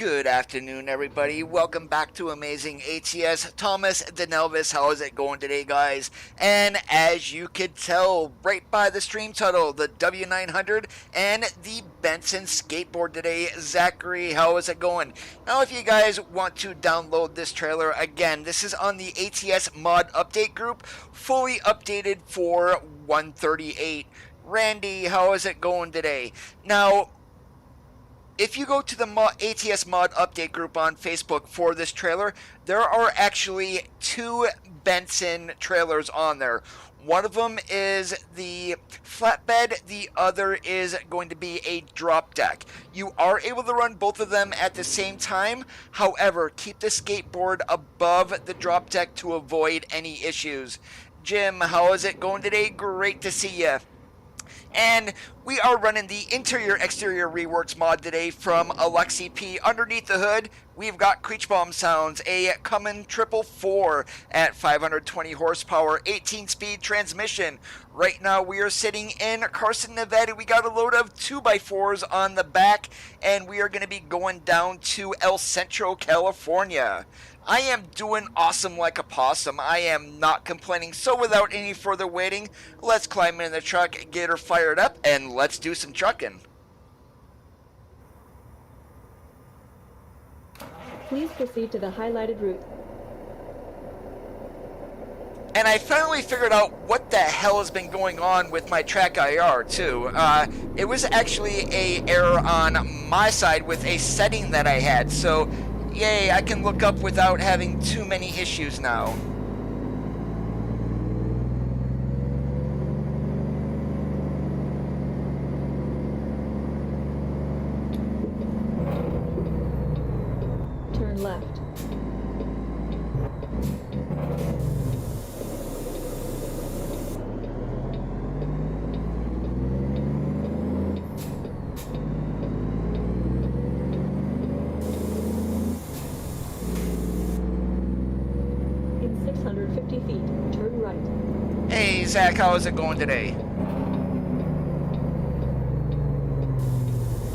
Good afternoon, everybody. Welcome back to Amazing ATS. Thomas DeNelvis, how is it going today, guys? And as you could tell right by the stream title, the W900 and the BENSON skateboard today. Zachary, how is it going? Now, if you guys want to download this trailer, again, this is on the ATS mod update group, fully updated for 138. Randy, how is it going today? Now, if you go to the ATS mod update group on Facebook for this trailer, there are actually two BENSON trailers on there. One of them is the flatbed, the other is going to be a drop deck. You are able to run both of them at the same time. However, keep the skateboard above the drop deck to avoid any issues. Jim, how is it going today? Great to see you. And we are running the interior exterior reworks mod today from Alexi P. Underneath the hood, we've got Creech Bomb Sounds, a Cummins 444 at 520 horsepower, 18-speed transmission. Right now we are sitting in Carson, Nevada. We got a load of 2x4s on the back, and we are going to be going down to El Centro, California. I am doing awesome like a possum. I am not complaining. So without any further waiting, let's climb in the truck, get her fired up, and let's do some trucking. Please proceed to the highlighted route. And I finally figured out what the hell has been going on with my TrackIR too. It was actually an error on my side with a setting that I had. So yay, I can look up without having too many issues now. Turn left. In 650 feet, turn right. Hey Zach, how is it going today?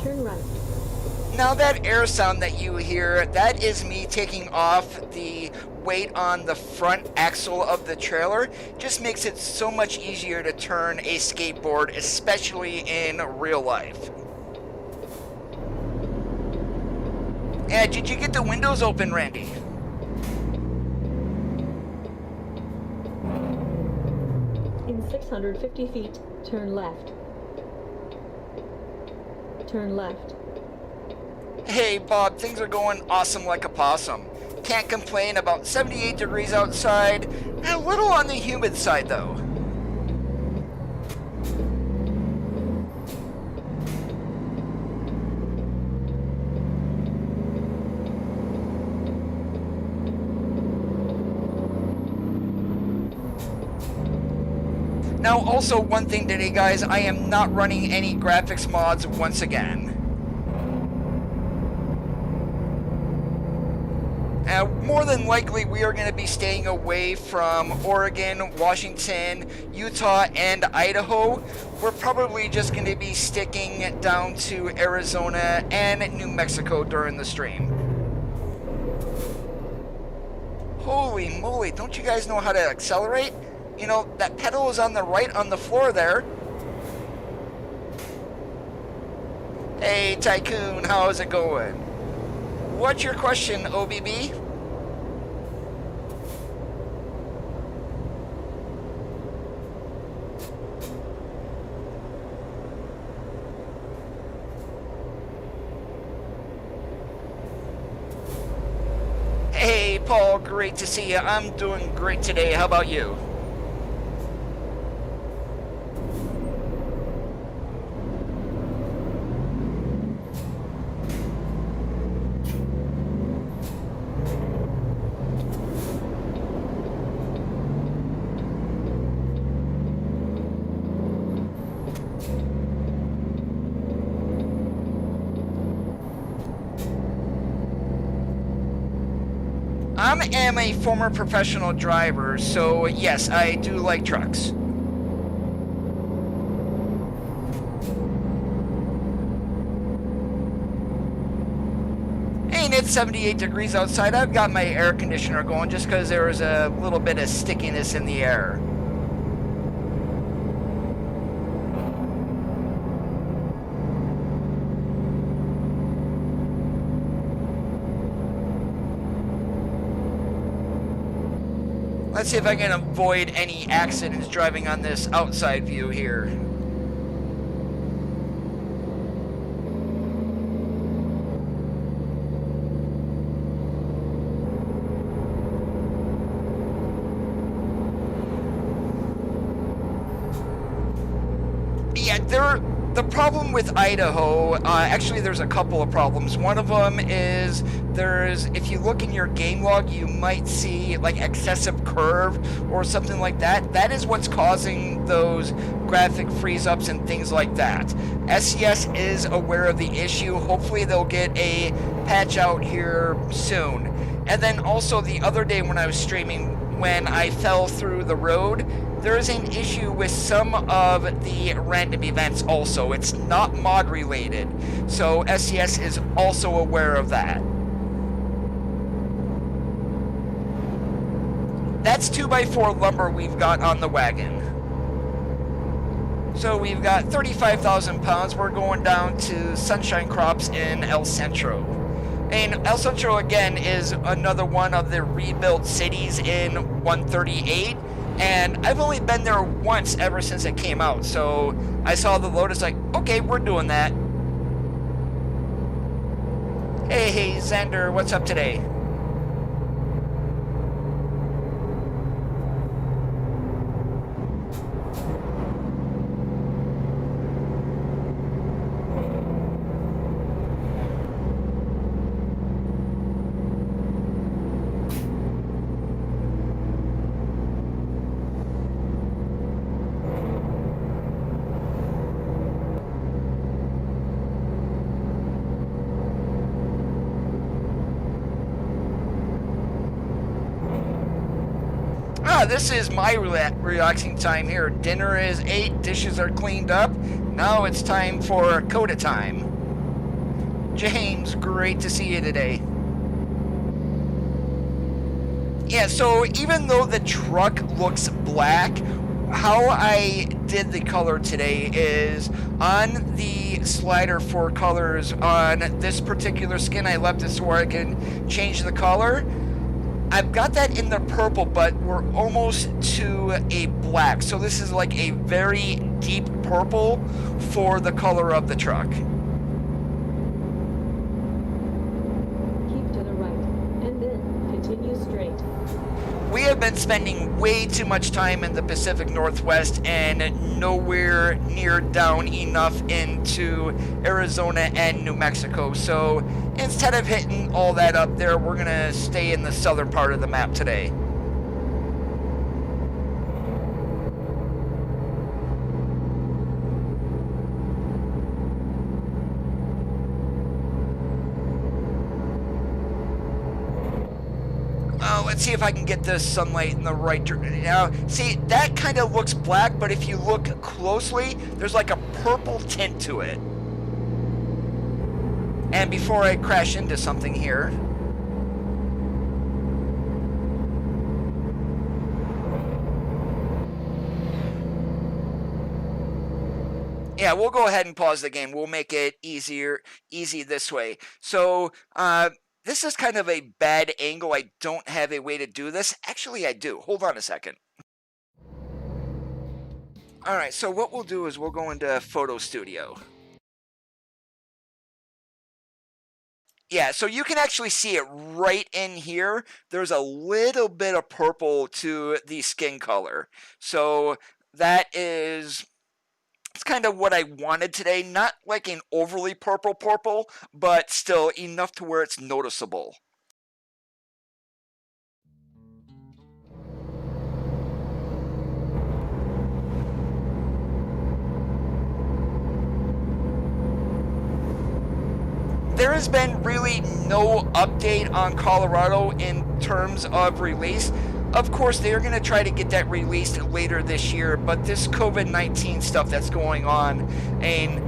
Turn right. Now that air sound that you hear, that is me taking off the weight on the front axle of the trailer. Just makes it so much easier to turn a skateboard, especially in real life. And did you get the windows open, Randy? In 650 feet, turn left. Turn left. Hey Bob, things are going awesome like a possum. Can't complain, about 78 degrees outside. A little on the humid side though. Now also one thing today guys, I am not running any graphics mods once again. More than likely, we are going to be staying away from Oregon, Washington, Utah, and Idaho. We're probably just going to be sticking down to Arizona and New Mexico during the stream. Holy moly, don't you guys know how to accelerate? You know, that pedal is on the right on the floor there. Hey, Tycoon, how's it going? What's your question, OBB? Hey, Paul, great to see you. I'm doing great today. How about you? I am a former professional driver, so yes, I do like trucks. it's 78 degrees outside. I've got my air conditioner going just because there was a little bit of stickiness in the air. Let's see if I can avoid any accidents driving on this outside view here. Yeah, the problem with Idaho, actually there's a couple of problems. One of them is if you look in your game log, you might see like excessive curve or something like that. That is what's causing those graphic freeze-ups and things like that. SES is aware of the issue. Hopefully they'll get a patch out here soon. And then also the other day when I was streaming, when I fell through the road, there is an issue with some of the random events also. It's not mod related, so SES is also aware of that. That's 2x4 lumber we've got on the wagon. So we've got 35,000 pounds. We're going down to Sunshine Crops in El Centro. And El Centro, again, is another one of the rebuilt cities in 138. And I've only been there once ever since it came out. So I saw the Lotus like, okay, we're doing that. Hey, Xander, what's up today? This is my relaxing time here. Dinner is 8, dishes are cleaned up. Now it's time for coda time. James, great to see you today. Yeah, so even though the truck looks black, how I did the color today is on the slider for colors on this particular skin, I left it so where I can change the color. I've got that in the purple, but we're almost to a black. So this is like a very deep purple for the color of the truck. Keep to the right, and then continue straight. We have been spending way too much time in the Pacific Northwest and nowhere near down enough into Arizona and New Mexico. So instead of hitting all that up there, we're going to stay in the southern part of the map today. Let's see if I can get the sunlight in the right direction. Now, see, that kind of looks black, but if you look closely, there's like a purple tint to it. And before I crash into something here, yeah, we'll go ahead and pause the game. We'll make it easy this way. So, this is kind of a bad angle. I don't have a way to do this. Actually, I do. Hold on a second. All right, so what we'll do is we'll go into Photo Studio. Yeah, so you can actually see it right in here. There's a little bit of purple to the skin color. So that is... it's kind of what I wanted today. Not like an overly purple, but still enough to where it's noticeable. There has been really no update on Colorado in terms of release. Of course, they're going to try to get that released later this year, but this COVID-19 stuff that's going on, and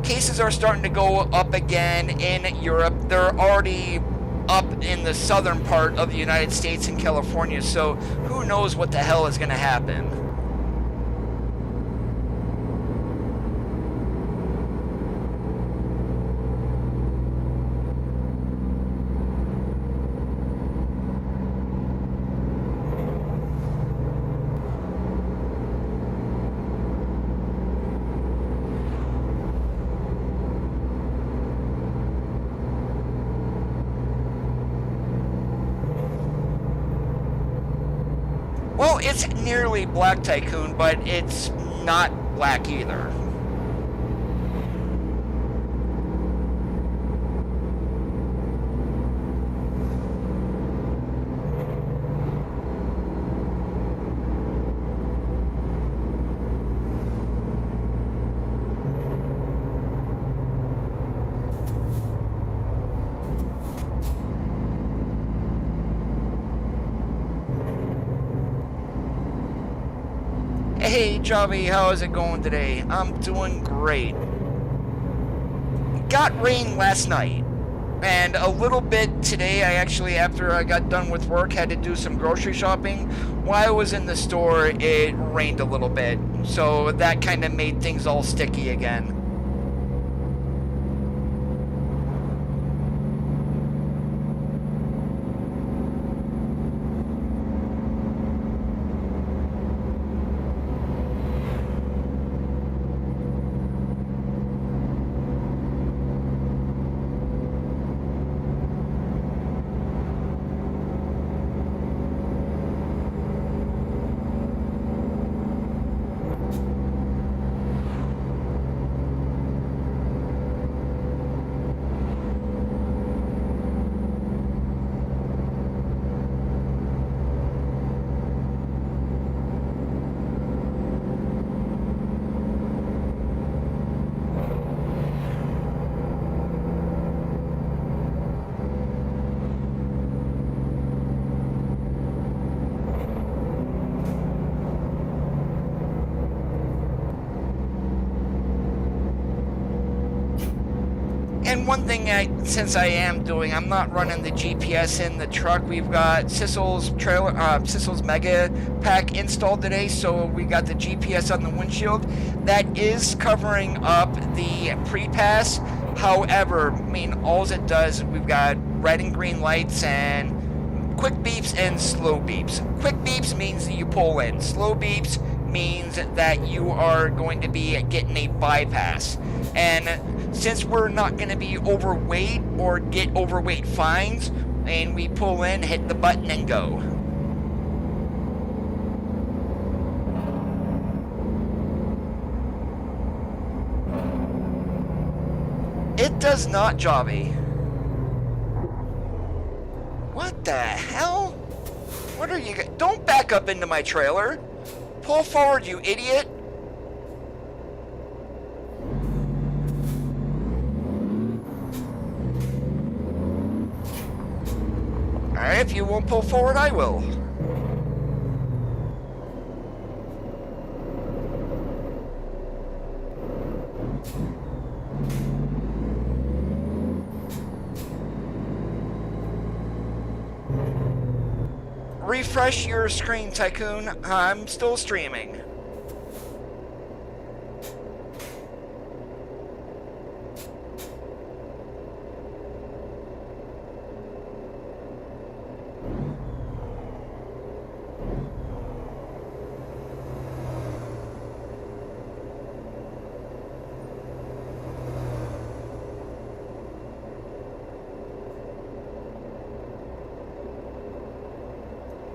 cases are starting to go up again in Europe. They're already up in the southern part of the United States in California, so who knows what the hell is going to happen. Well, it's nearly black, Tycoon, but it's not black either. Hey Javi, how is it going today? I'm doing great. Got rain last night, and a little bit today. I actually, after I got done with work, had to do some grocery shopping. While I was in the store, it rained a little bit, so that kind of made things all sticky again. And one thing, since I am doing, I'm not running the GPS in the truck. We've got Sissel's Mega Pack installed today, so we got the GPS on the windshield. That is covering up the pre-pass. However, I mean, all it does, we've got red and green lights and quick beeps and slow beeps. Quick beeps means that you pull in. Slow beeps means that you are going to be getting a bypass. And since we're not going to be overweight or get overweight fines, and we pull in, hit the button, and go. It does not, Javi. What the hell? What are you... Don't back up into my trailer. Pull forward, you idiot. Alright, if you won't pull forward, I will. Refresh your screen, Tycoon. I'm still streaming.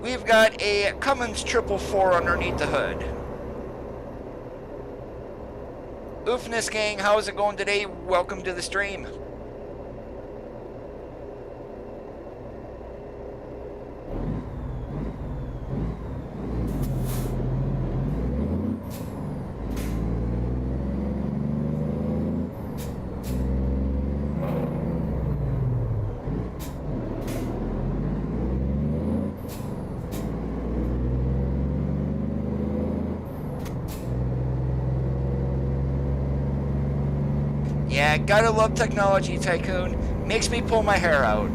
We've got a Cummins 444 underneath the hood. Oofness gang, how's it going today? Welcome to the stream. Yeah, gotta love technology, Tycoon. Makes me pull my hair out.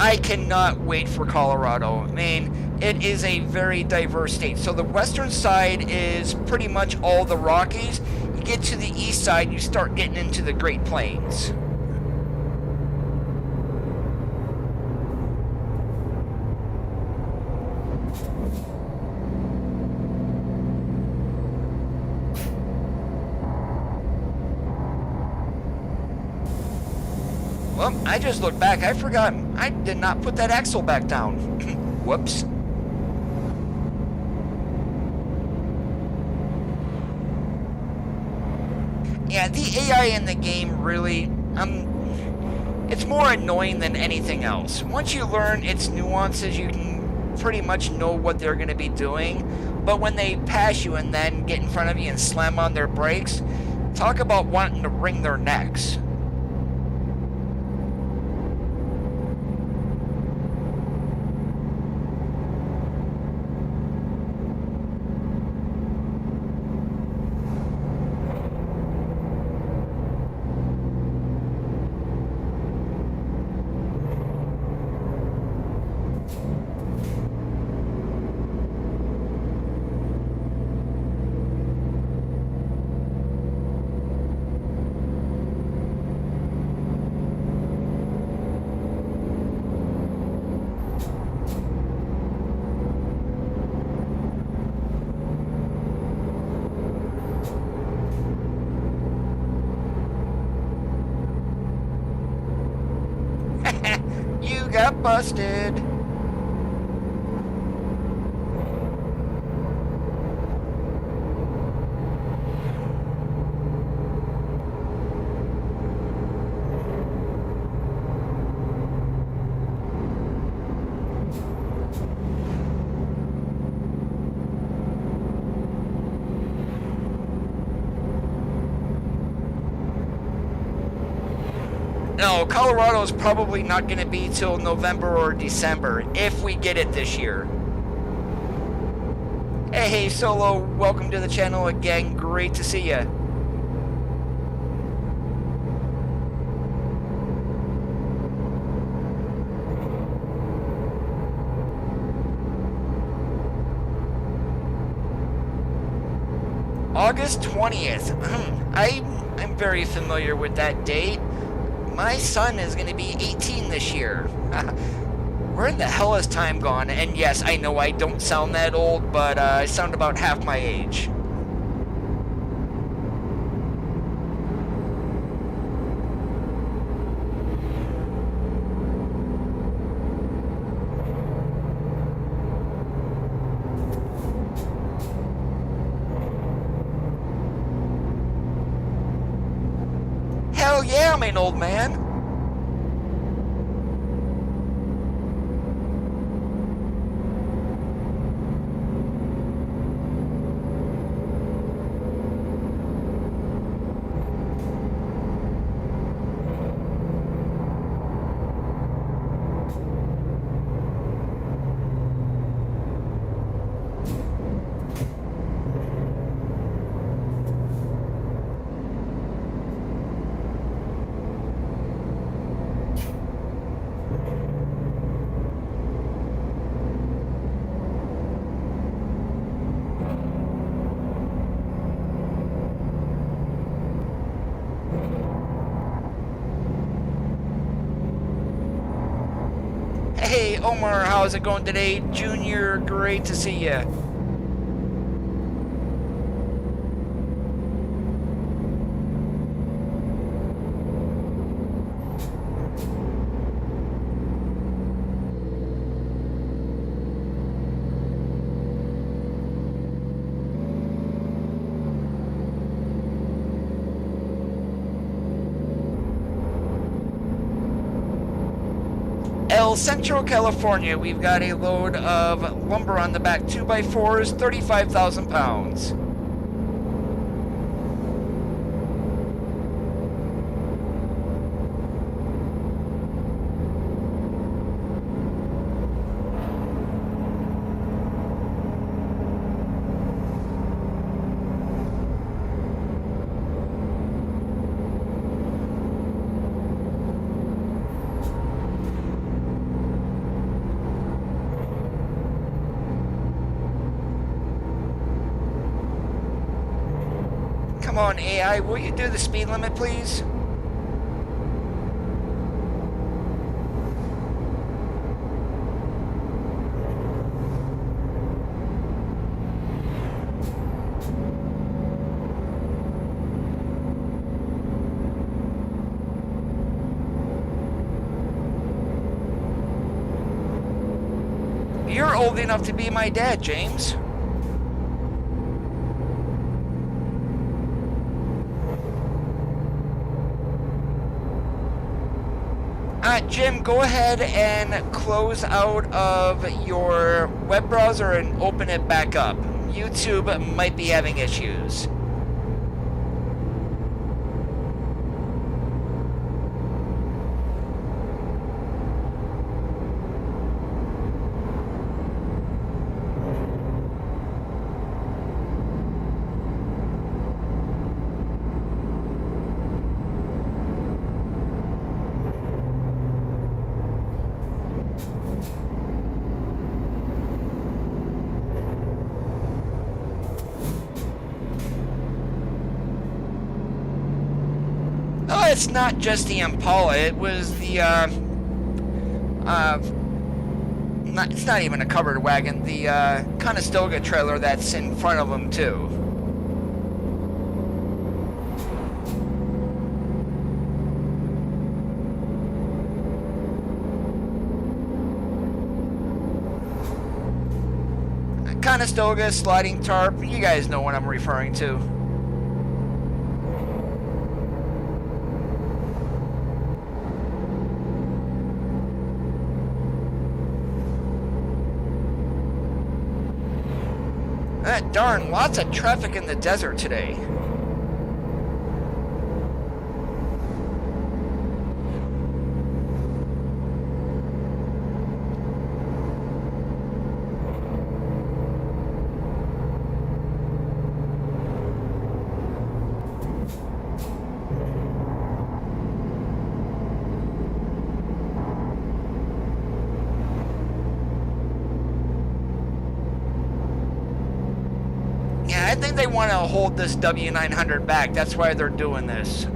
I cannot wait for Colorado. I mean, it is a very diverse state. So the western side is pretty much all the Rockies. You get to the east side, you start getting into the Great Plains. Well, I just looked back. I forgot. I did not put that axle back down. Whoops. Yeah, the AI in the game really, it's more annoying than anything else. Once you learn its nuances, you can pretty much know what they're going to be doing. But when they pass you and then get in front of you and slam on their brakes, talk about wanting to wring their necks. You got busted. No, Colorado's probably not going to be till November or December, if we get it this year. Hey, Solo, welcome to the channel again. Great to see you. August 20th. I'm very familiar with that date. My son is going to be 18 this year. Where in the hell has time gone? And yes, I know I don't sound that old, but I sound about half my age. Hell yeah, I'm an old man. Hey, Omar, how's it going today? Junior, great to see you. Central California, we've got a load of lumber on the back, 2x4s, 35,000 pounds. Come on, AI, will you do the speed limit, please? You're old enough to be my dad, James. Jim, go ahead and close out of your web browser and open it back up. YouTube might be having issues. Oh, it's not just the Impala, it was the, it's not even a covered wagon, the Conestoga trailer that's in front of them, too. Conestoga, sliding tarp, you guys know what I'm referring to. Darn, lots of traffic in the desert today. I think they want to hold this W900 back. That's why they're doing this.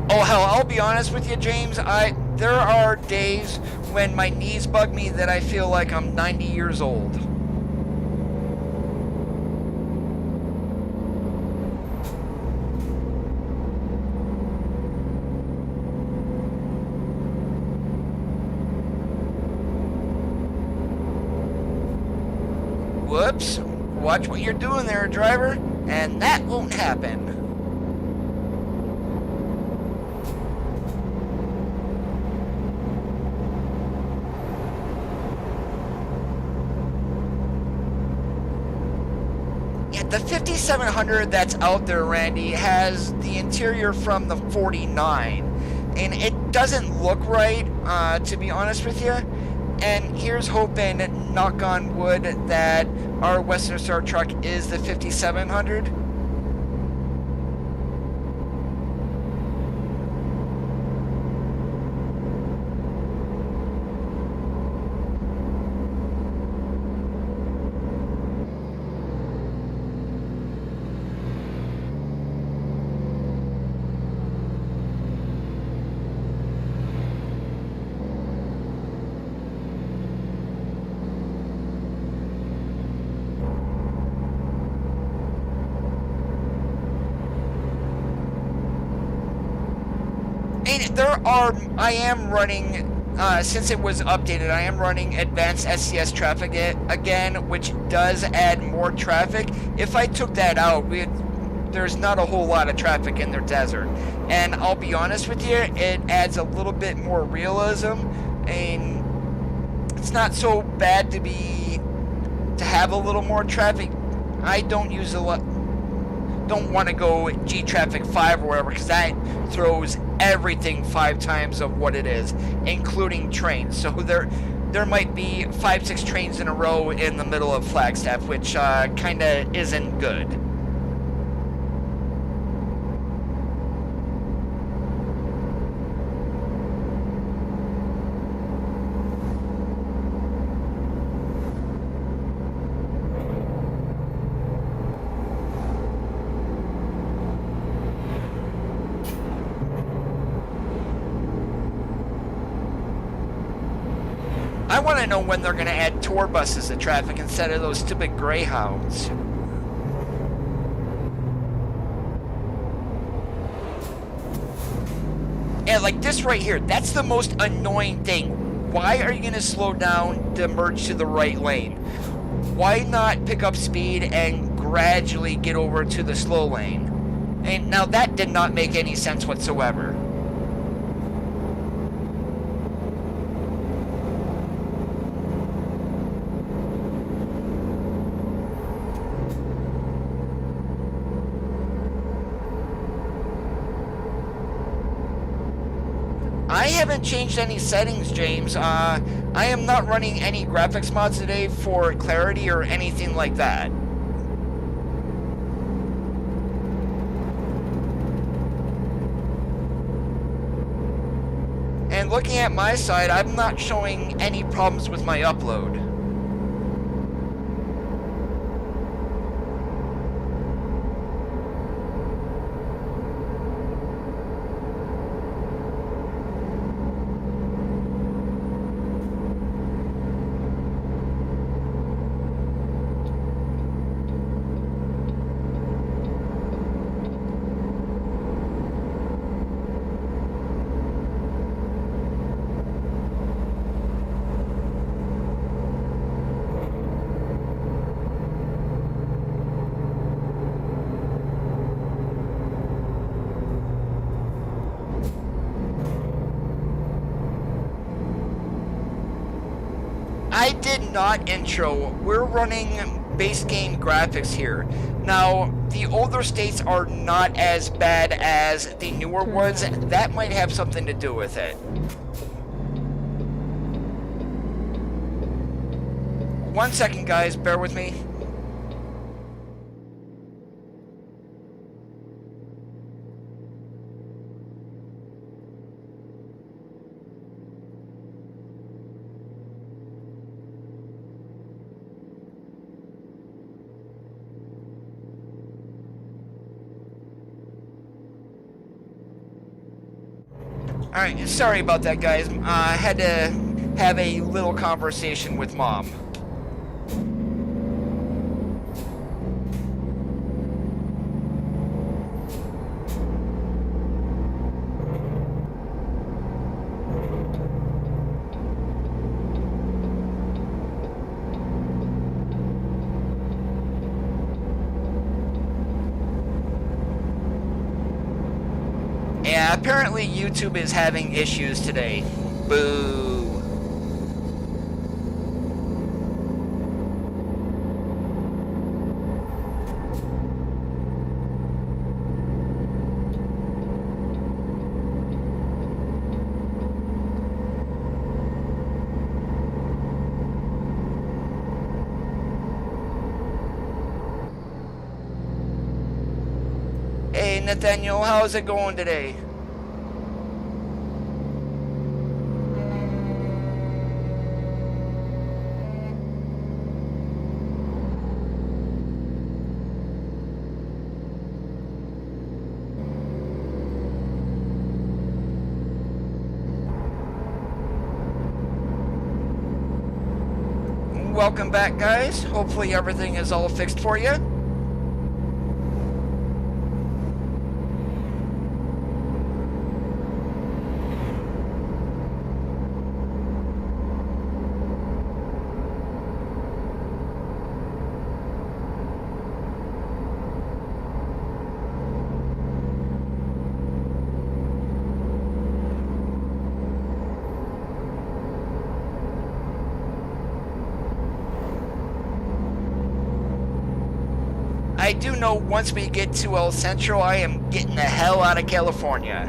Oh hell, I'll be honest with you, James. There are days when my knees bug me that I feel like I'm 90 years old. Whoops, watch what you're doing there, driver, and that won't happen. Yeah, the 5700 that's out there, Randy, has the interior from the 49, and it doesn't look right, to be honest with you. And here's hoping, knock on wood, that our Western Star truck is the 5700. I am running, since it was updated, I am running advanced SCS traffic again, which does add more traffic. If I took that out, there's not a whole lot of traffic in their desert. And I'll be honest with you, it adds a little bit more realism, and it's not so bad to have a little more traffic. I don't use don't want to go G Traffic 5 or whatever, because that throws everything 5 times of what it is, including trains. So there there might be 5-6 trains in a row in the middle of Flagstaff, which kind of isn't good. I want to know when they're going to add tour buses to traffic instead of those stupid Greyhounds. And like this right here, that's the most annoying thing. Why are you going to slow down to merge to the right lane? Why not pick up speed and gradually get over to the slow lane? And now that did not make any sense whatsoever. I haven't changed any settings, James. I am not running any graphics mods today for clarity or anything like that. And looking at my side, I'm not showing any problems with my upload. I did not intro. We're running base game graphics here. Now, the older states are not as bad as the newer ones. That might have something to do with it. One second, guys. Bear with me. Alright, sorry about that, guys. I had to have a little conversation with Mom. Yeah, apparently YouTube is having issues today. Boo. Hey Nathaniel, how's it going today? Welcome back, guys. Hopefully everything is all fixed for you. I do know once we get to El Centro, I am getting the hell out of California.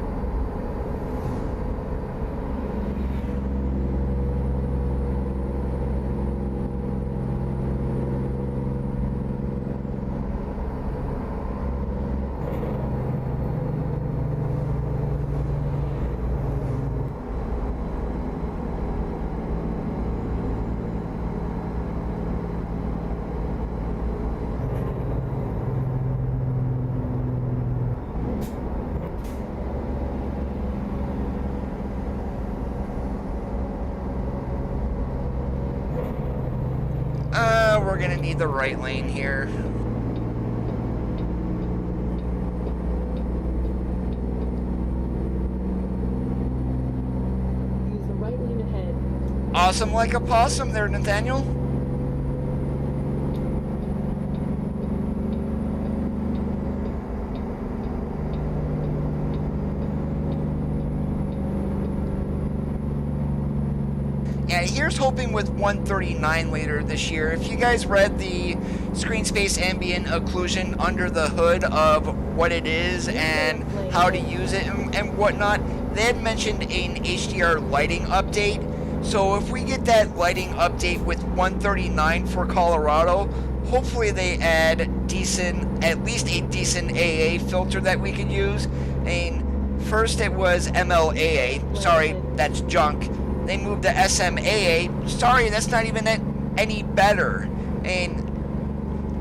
we're gonna need the right lane here. Use the right lane ahead. Awesome like a possum there, Nathaniel. Yeah, here's hoping with 139 later this year. If you guys read the screen space ambient occlusion under the hood of what it is and how to use it and whatnot, they had mentioned an HDR lighting update. So if we get that lighting update with 139 for Colorado, hopefully they add at least a decent AA filter that we could use. And first it was MLAA, sorry, that's junk. They moved to SMAA. Sorry, that's not even any better. And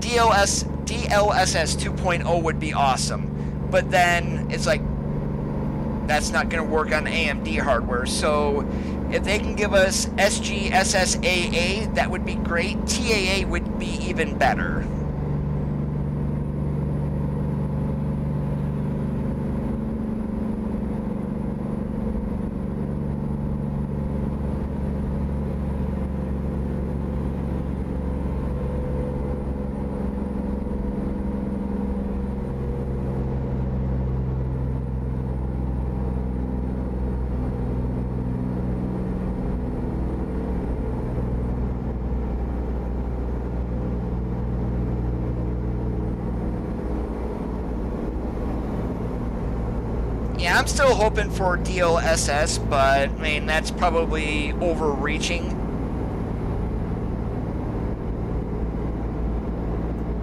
DLSS 2.0 would be awesome. But then it's like, that's not going to work on AMD hardware. So if they can give us SGSSAA, that would be great. TAA would be even better. Yeah, I'm still hoping for DLSS, but I mean, that's probably overreaching.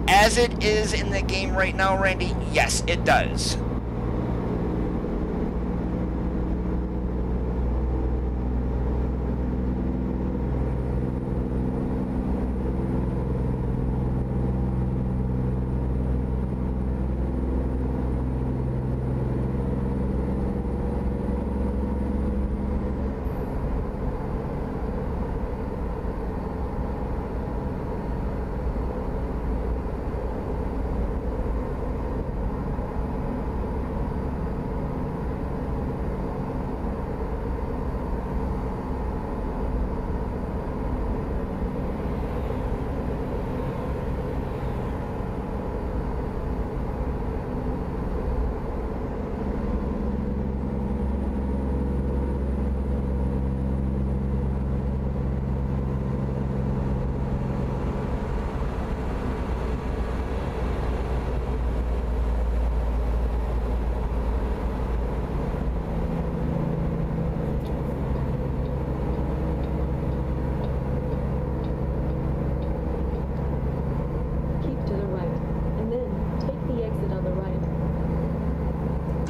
As it is in the game right now, Randy, yes, it does.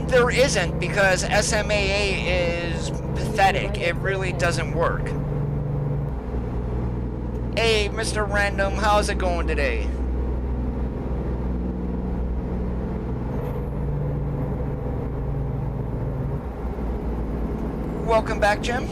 There isn't, because SMAA is pathetic. It really doesn't work. Hey, Mr. Random, how's it going today? Welcome back, Jim.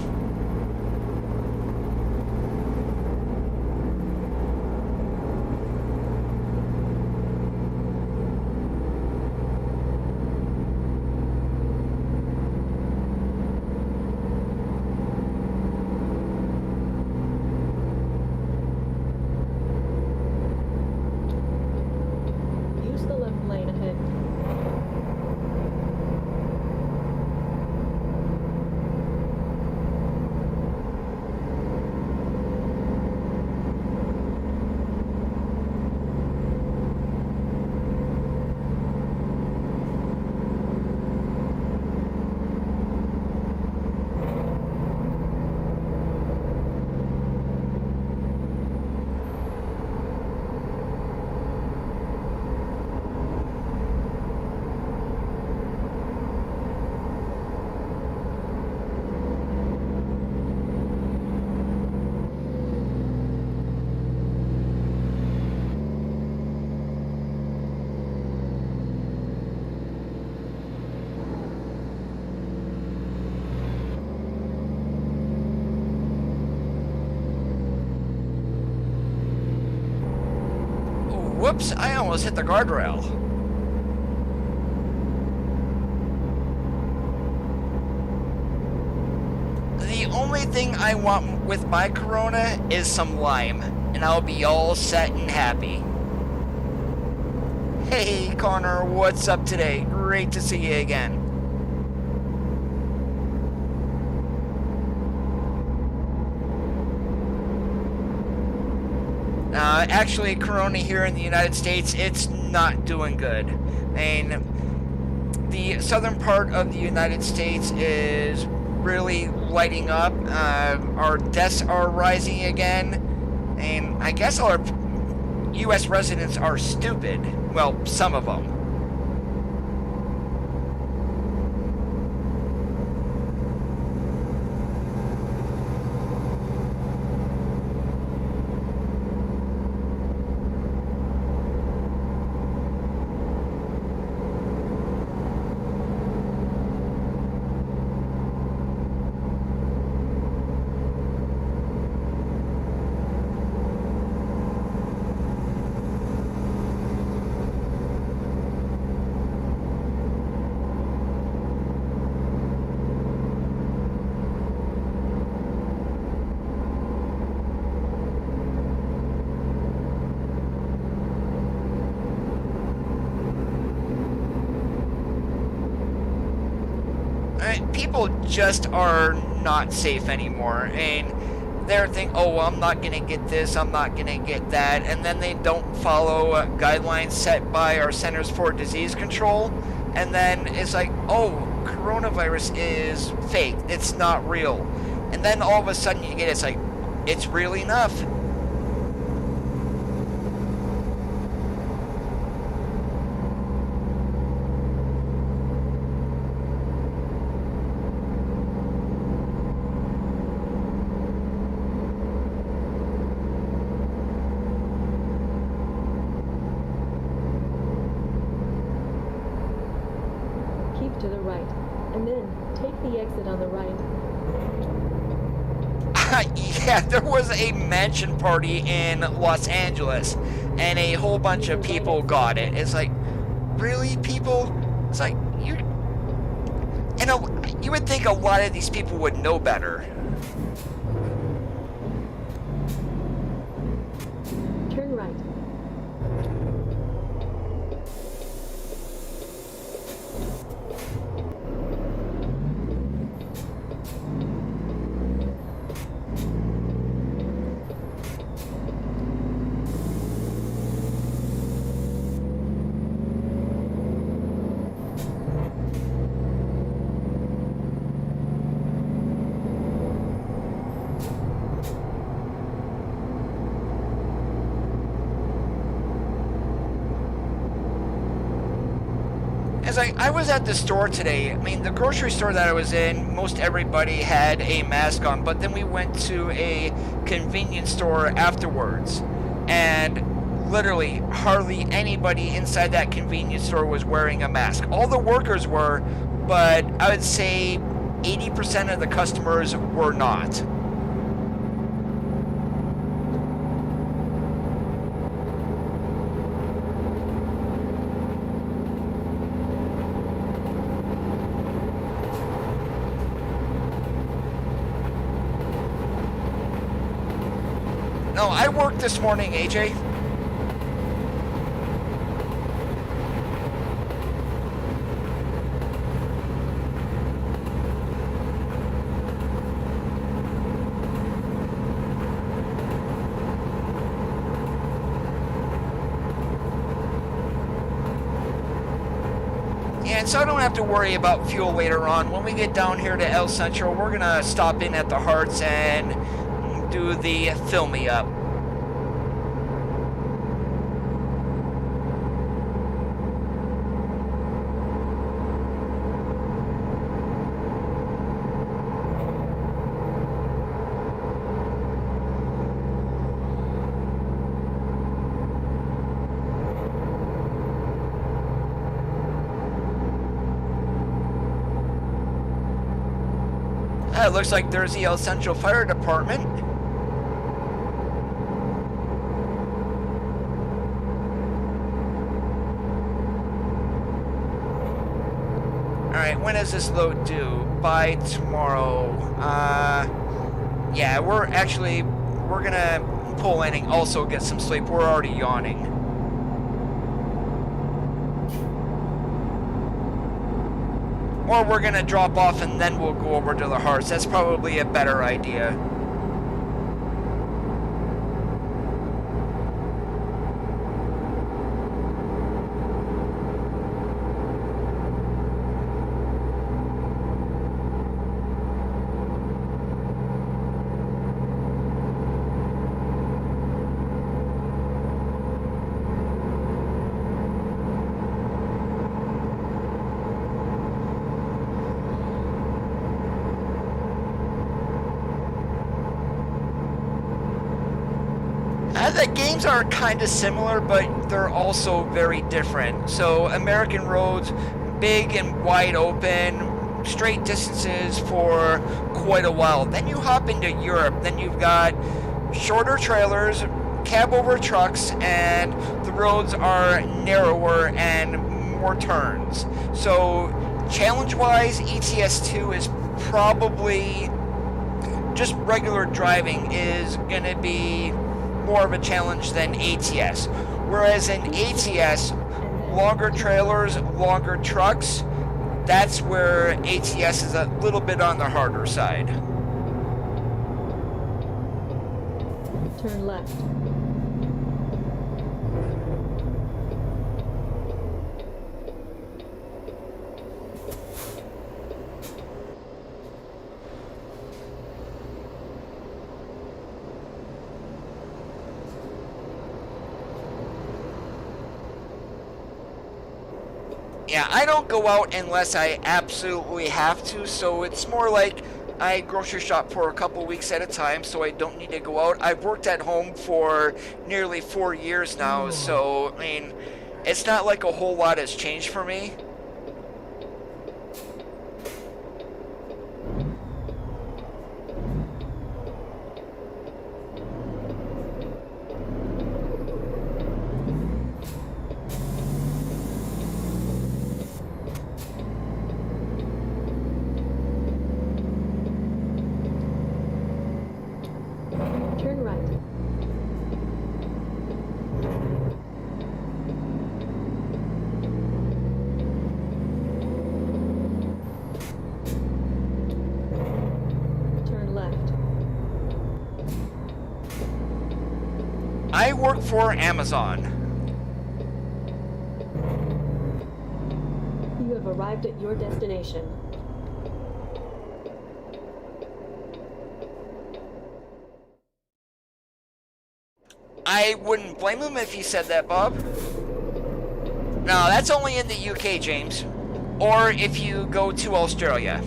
Whoops, I almost hit the guardrail. The only thing I want with my Corona is some lime, and I'll be all set and happy. Hey Connor, what's up today? Great to see you again. Actually, Corona here in the United States, it's not doing good. I mean, the southern part of the United States is really lighting up. Our deaths are rising again, and I guess our U.S. residents are stupid. Well, some of them. People just are not safe anymore, and they're thinking, oh, well, I'm not going to get this, I'm not going to get that, and then they don't follow guidelines set by our Centers for Disease Control, and then it's like, oh, coronavirus is fake, it's not real, and then all of a sudden you get it's like, it's real enough. To the right, and then take the exit on the right. Yeah, there was a mansion party in Los Angeles, and a whole bunch of people got it. It's like, really, people? It's like, you would think a lot of these people would know better. Turn right. I was at the store today. I mean, the grocery store that I was in, most everybody had a mask on, but then we went to a convenience store afterwards, and literally hardly anybody inside that convenience store was wearing a mask. All the workers were, but I would say 80% of the customers were not. No, I worked this morning, AJ. And so I don't have to worry about fuel later on. When we get down here to El Centro, we're gonna stop in at the Hearts and do the fill me up. It looks like there's the El Centro Fire Department. Alright, when does this load due? By tomorrow. Yeah, we're gonna pull landing, also get some sleep. We're already yawning. Or we're gonna drop off and then we'll go over to the hearts. That's probably a better idea. The games are kind of similar, but they're also very different. So American roads, big and wide open, straight distances for quite a while. Then you hop into Europe, then you've got shorter trailers, cab over trucks, and the roads are narrower and more turns. So challenge-wise, ETS2 is probably, just regular driving is going to be more of a challenge than ATS. Whereas in ATS, longer trailers, longer trucks, that's where ATS is a little bit on the harder side. Turn left. Yeah, I don't go out unless I absolutely have to, so it's more like I grocery shop for a couple weeks at a time, so I don't need to go out. I've worked at home for nearly 4 years now, so, I mean, it's not like a whole lot has changed for me. Turn right. Turn left. I work for Amazon. You have arrived at your destination. I wouldn't blame him if he said that, Bob. No, that's only in the UK, James. Or if you go to Australia.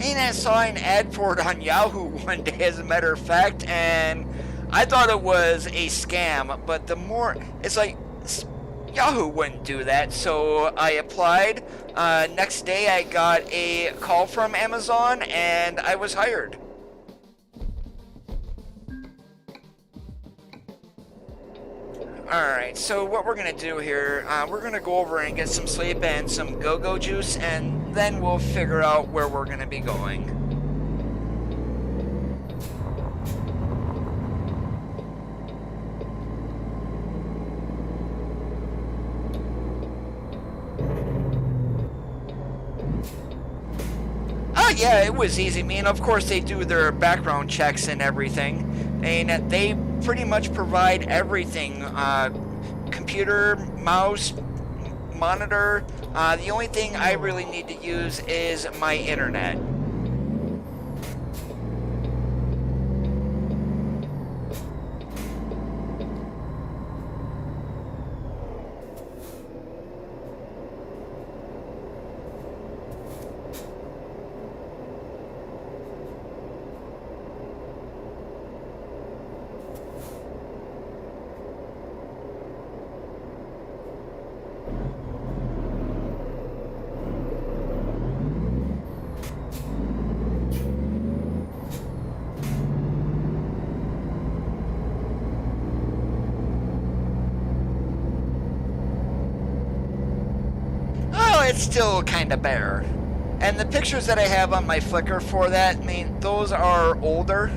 And I saw an ad for it on Yahoo one day, as a matter of fact, and I thought it was a scam, but the more, it's like, Yahoo wouldn't do that, so I applied. Next day I got a call from Amazon, and I was hired. Alright, so what we're going to do here, we're going to go over and get some sleep and some go-go juice, and then we'll figure out where we're going to be going. Oh yeah, it was easy. I mean, of course they do their background checks and everything, and they pretty much provide everything, computer, mouse, monitor. The only thing I really need to use is my internet. It's still kind of bare. And the pictures that I have on my Flickr for that, I mean, those are older.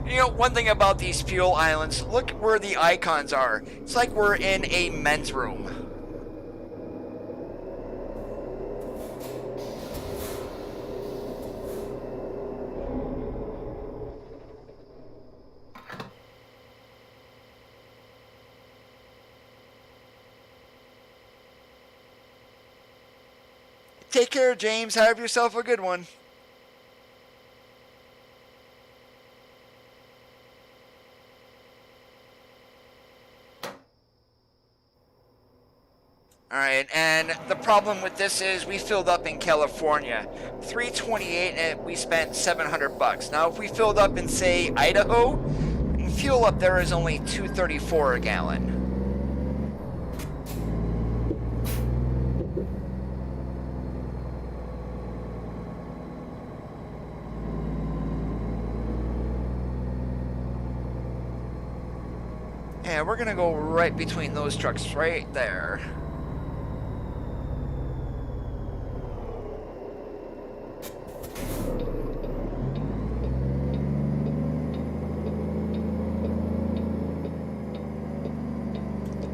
You know, one thing about these fuel islands, look where the icons are. It's like we're in a men's room. Take care, James. Have yourself a good one. Alright, and the problem with this is we filled up in California. 328 and we spent $700. Now if we filled up in, say, Idaho, fuel up there is only $2.34 a gallon. Yeah, we're gonna go right between those trucks right there.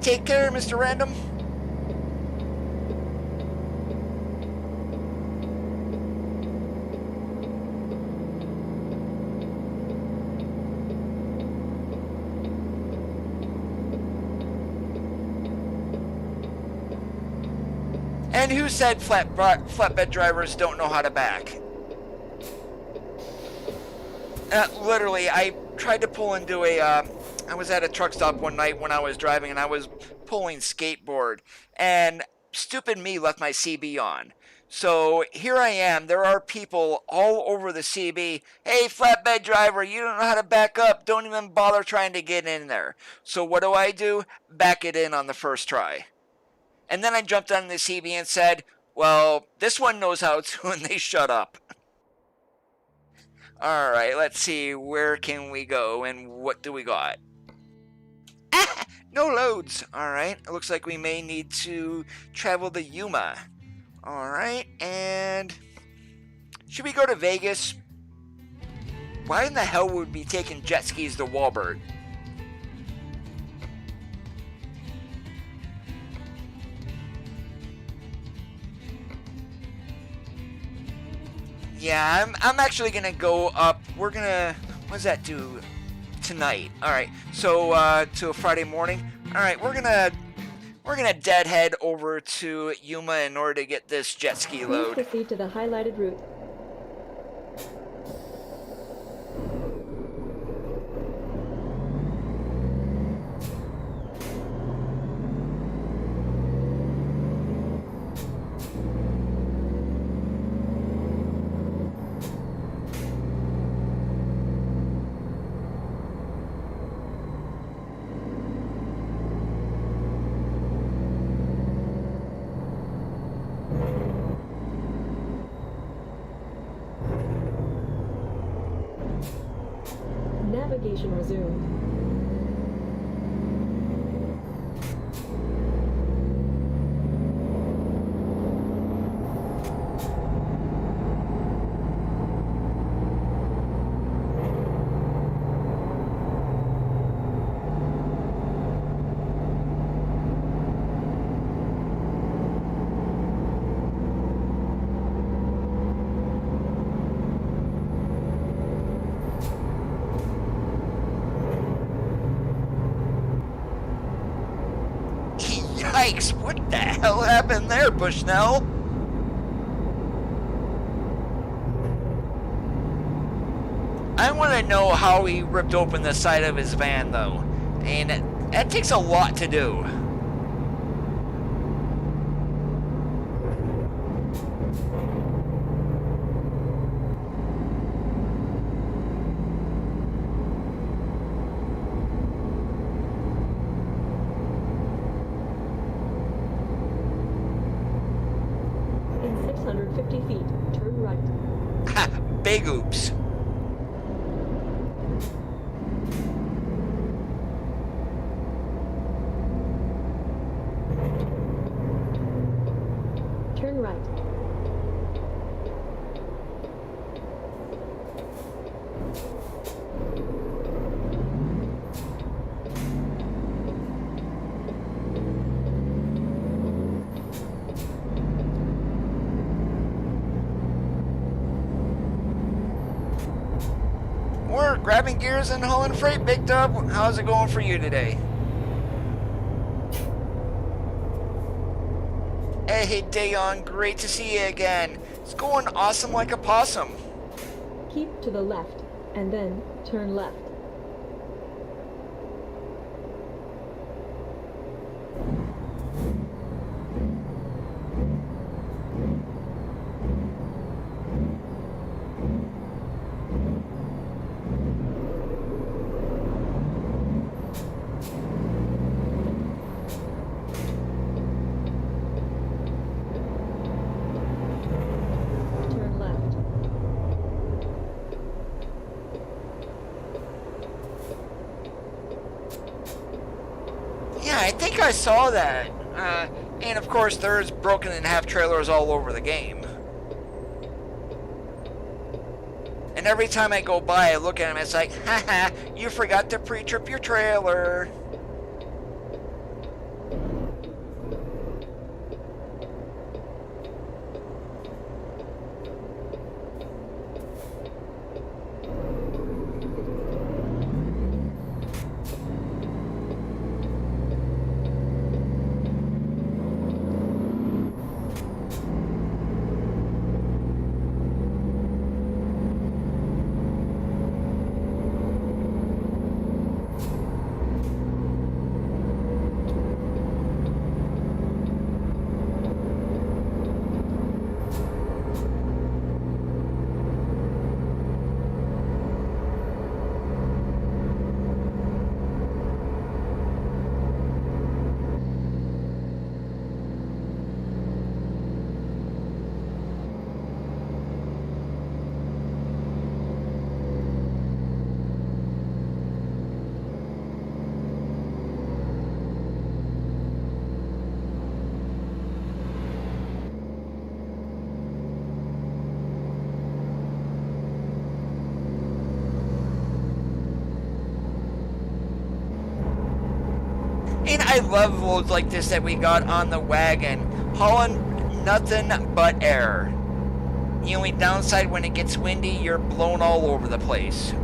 Take care, Mr. Random. And who said flatbed drivers don't know how to back? Literally, I tried to pull into a... I was at a truck stop one night when I was driving and I was pulling skateboard, and stupid me left my CB on. So here I am, there are people all over the CB, hey flatbed driver, you don't know how to back up, don't even bother trying to get in there. So what do? Back it in on the first try. And then I jumped on the CB and said, well, this one knows how to, and they shut up. Alright, let's see, where can we go and what do we got? Ah, no loads. Alright, it looks like we may need to travel to Yuma. Alright, and should we go to Vegas? Why in the hell would we be taking jet skis to Walbert? Yeah, I'm actually gonna go up. We're gonna, what does that do? Tonight. Alright, so to a Friday morning. Alright, we're gonna deadhead over to Yuma in order to get this jet ski load. Please proceed to the highlighted route. Navigation resumed. Yikes! What the hell happened there, Bushnell? I want to know how he ripped open the side of his van, though. And that takes a lot to do. In 650 feet, turn right. Ha! Big oops. Turn right. We're grabbing gears and hauling freight, Big Dub. How's it going for you today? Hey, Dayon, great to see you again. It's going awesome like a possum. Keep to the left, and then turn left. Turn left. Yeah, I think I saw that. And of course, there's broken in half trailers all over the game. And every time I go by, I look at him, it's like, haha, you forgot to pre-trip your trailer. And I love loads like this that we got on the wagon, hauling nothing but air. The only downside, when it gets windy, you're blown all over the place.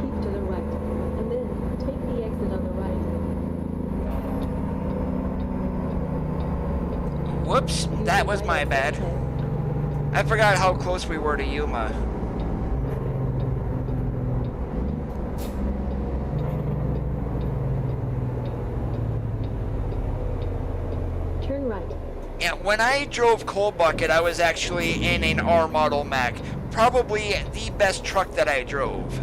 Keep to the right, and then take the exit on the right. Whoops, that was my bad. I forgot how close we were to Yuma. Turn right. Yeah, when I drove Cold Bucket, I was actually in an R model Mac. Probably the best truck that I drove.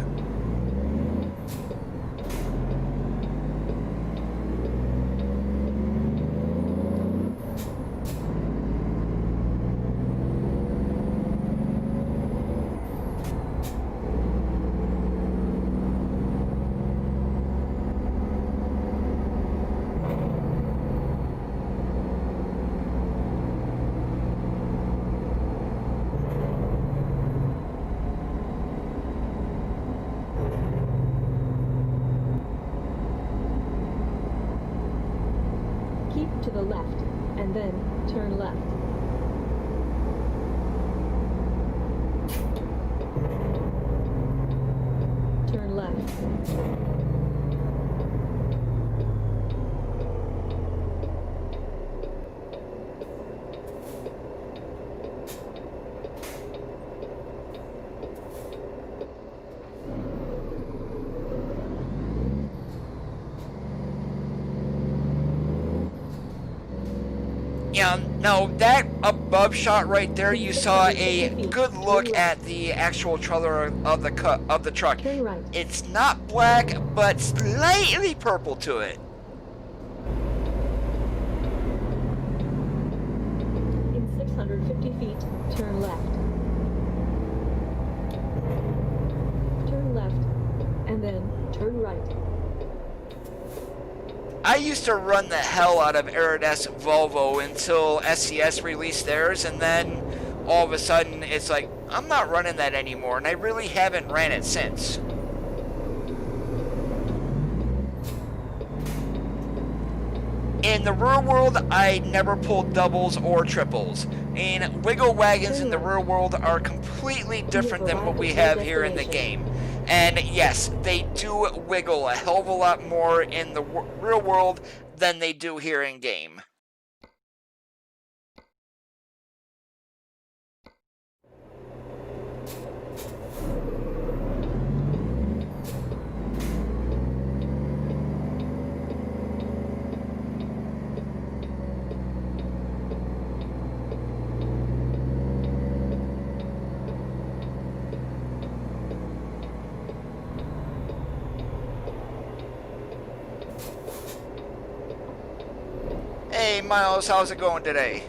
turn left. Turn left. Yeah, now that above shot right there, you saw a good look at the actual trailer of the truck. Turn right. It's not black, but slightly purple to it. In 650 feet, turn left. Turn left, and then turn right. I used to run the hell out of Aerodesk Volvo until SCS released theirs, and then all of a sudden it's like, I'm not running that anymore, and I really haven't ran it since. In the real world, I never pulled doubles or triples. And wiggle wagons in the real world are completely different than what we have here in the game. And yes, they do wiggle a hell of a lot more in the real world than they do here in game. Hey Miles, how's it going today?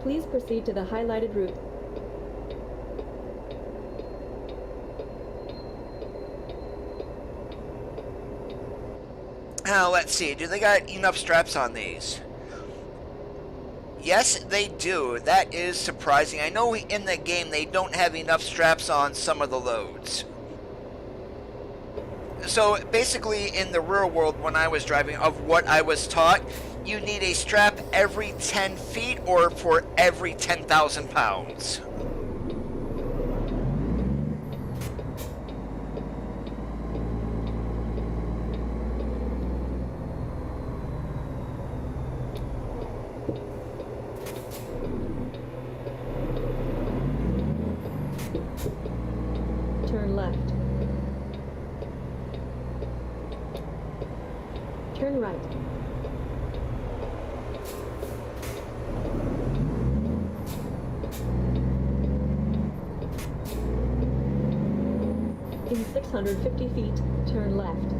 Please proceed to the highlighted route. Now, let's see. Do they got enough straps on these? Yes, they do. That is surprising. I know in the game they don't have enough straps on some of the loads. So, basically, in the real world, when I was driving, of what I was taught, you need a strap every 10 feet or for every 10,000 pounds. Turn left. Turn right. In 650 feet, turn left.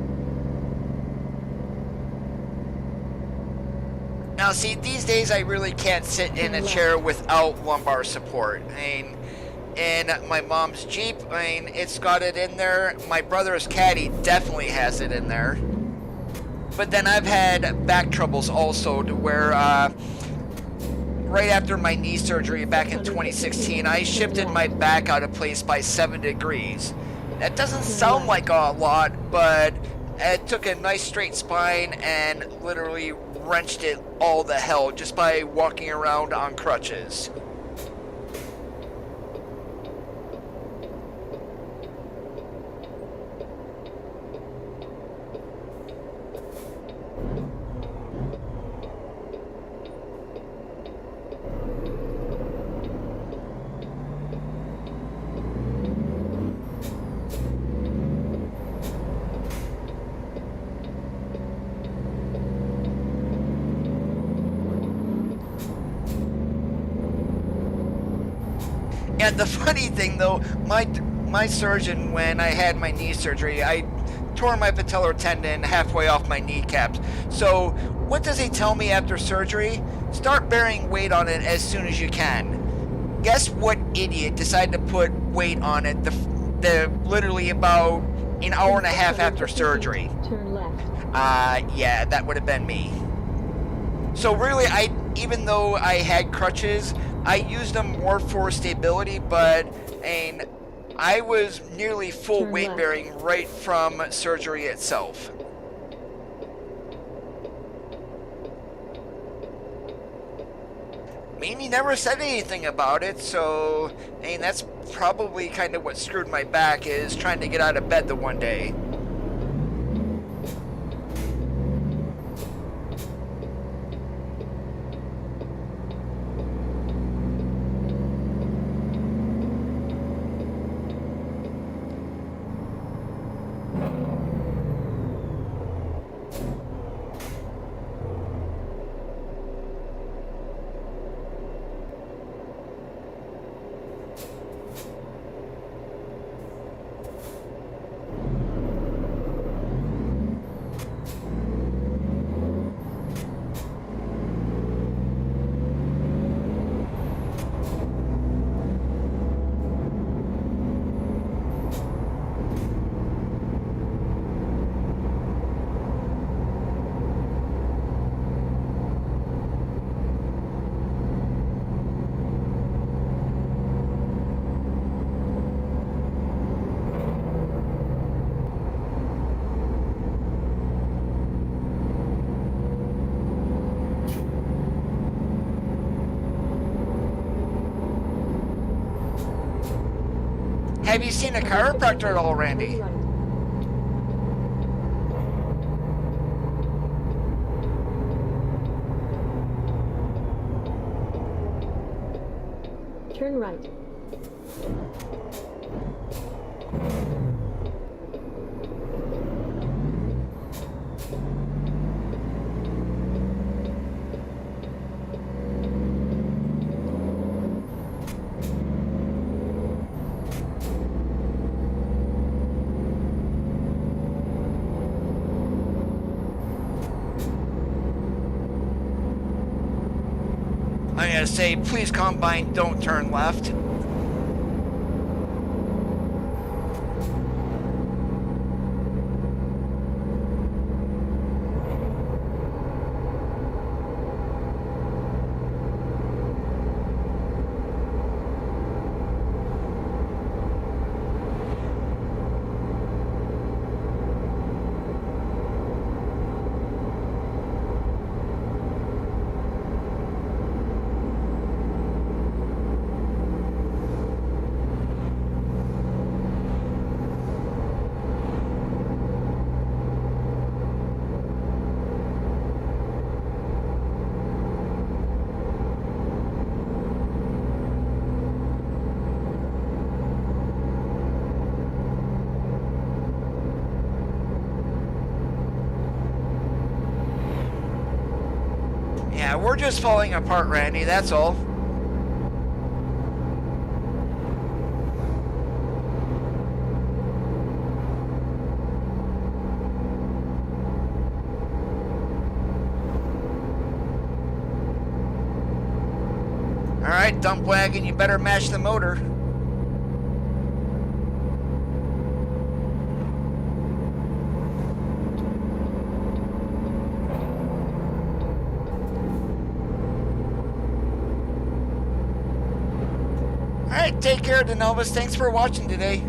Now, see, these days I really can't sit in a chair without lumbar support. I mean, in my mom's Jeep, I mean, it's got it in there. My brother's Caddy definitely has it in there. But then I've had back troubles also, to where right after my knee surgery back in 2016, I shifted my back out of place by 7 degrees. That doesn't sound like a lot, but it took a nice straight spine and literally wrenched it all the hell just by walking around on crutches. And the funny thing though, my surgeon, when I had my knee surgery, I tore my patellar tendon halfway off my kneecaps. So what does he tell me after surgery? Start bearing weight on it as soon as you can. guess what idiot decided to put weight on it the literally about an hour and a half after surgery? Turn left. Yeah, that would have been me. So really, even though I had crutches, I used them more for stability, but I was nearly full Turn weight left. bearing right from surgery itself. Mimi never said anything about it, so that's probably kind of what screwed my back, is trying to get out of bed the one day. Have you seen a chiropractor at all, Randy? Turn right. I'm gonna say, please, Combine, don't turn left. Yeah, we're just falling apart, Randy, that's all. Alright, dump wagon, you better match the motor. Alright, take care, Denelvis. Thanks for watching today.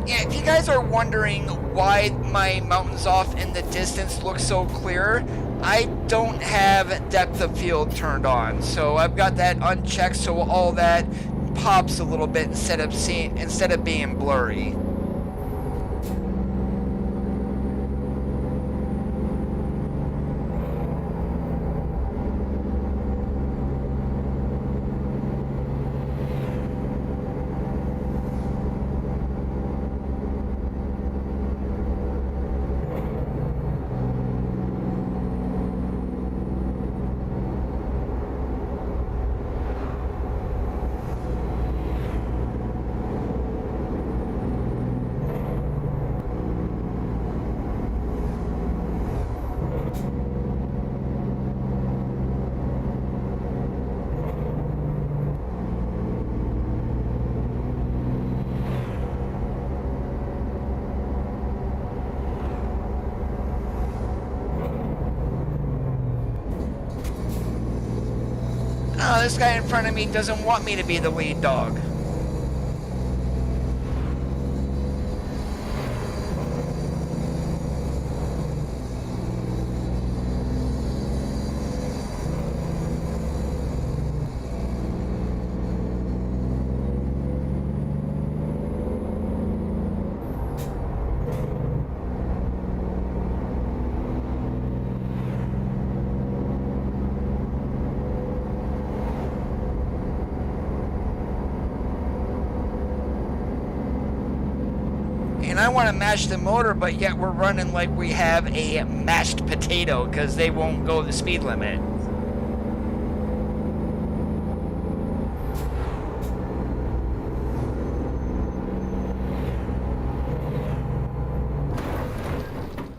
Yeah, if you guys are wondering why my mountains off in the distance look so clear, I don't have depth of field turned on, so I've got that unchecked so all that pops a little bit instead of being blurry. Oh, this guy in front of me doesn't want me to be the lead dog. And I want to mash the motor, but yet we're running like we have a mashed potato because they won't go the speed limit.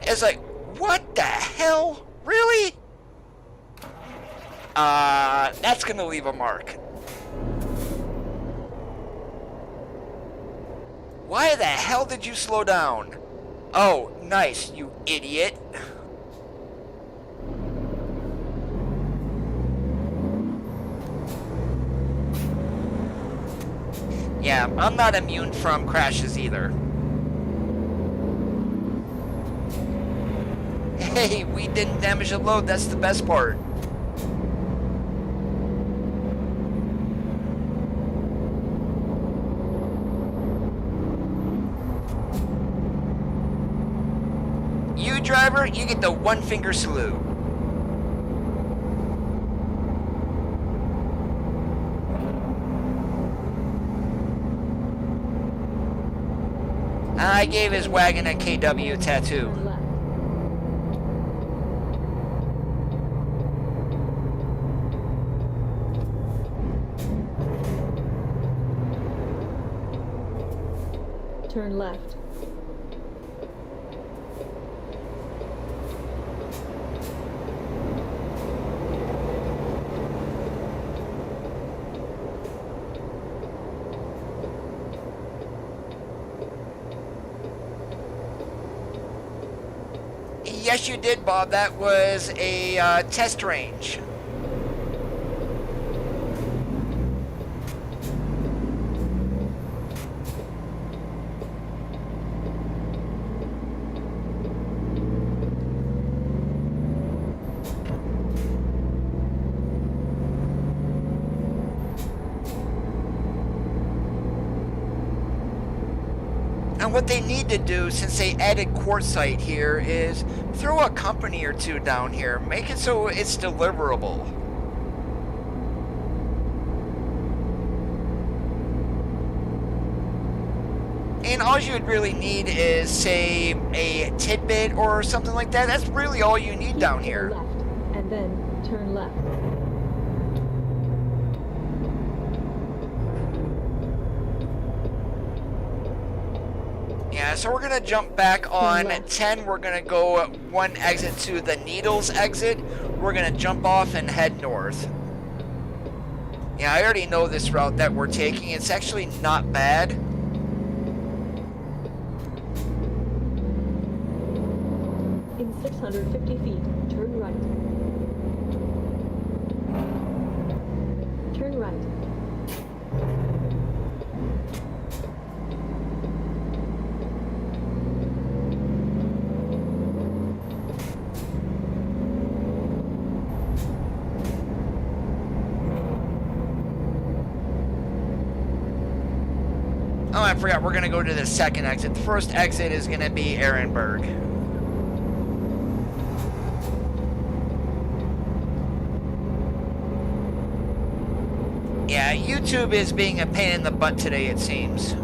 It's like, what the hell? Really? That's gonna leave a mark. Why the hell did you slow down? Oh, nice, you idiot. Yeah, I'm not immune from crashes either. Hey, we didn't damage the load, that's the best part. You driver, you get the one finger salute. I gave his wagon a KW tattoo. Turn left. Yes, you did, Bob. That was a test range. And what they need to do, since they added quartzite here, is throw a company or two down here. Make it so it's deliverable. And all you would really need is, say, a tidbit or something like that. That's really all you need down here. Left, and then turn left. Yeah, so we're going to jump back on 10. We're going to go one exit to the Needles exit. We're going to jump off and head north. Yeah, I already know this route that we're taking. It's actually not bad. In 650 feet, turn right. Turn right. Oh, I forgot, we're gonna go to the second exit. The first exit is gonna be Ehrenberg. Yeah, YouTube is being a pain in the butt today, it seems.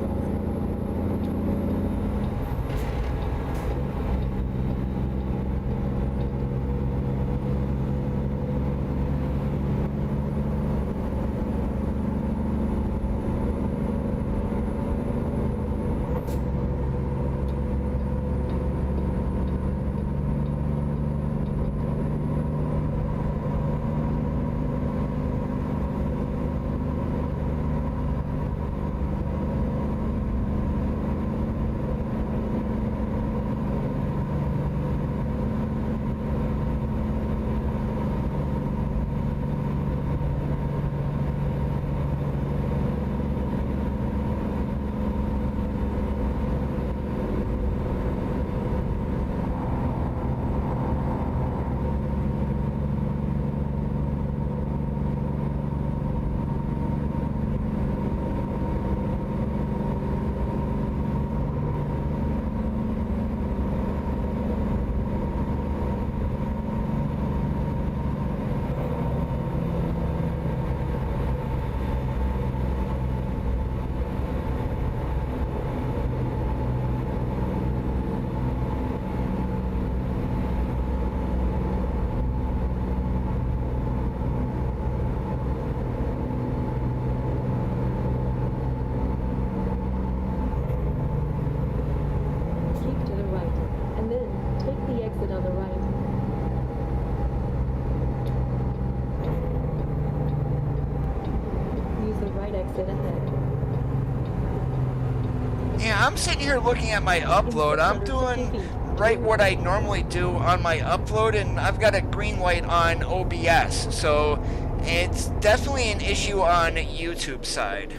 Yeah, I'm sitting here looking at my upload. I'm doing right what I normally do on my upload, and I've got a green light on OBS, so it's definitely an issue on YouTube side.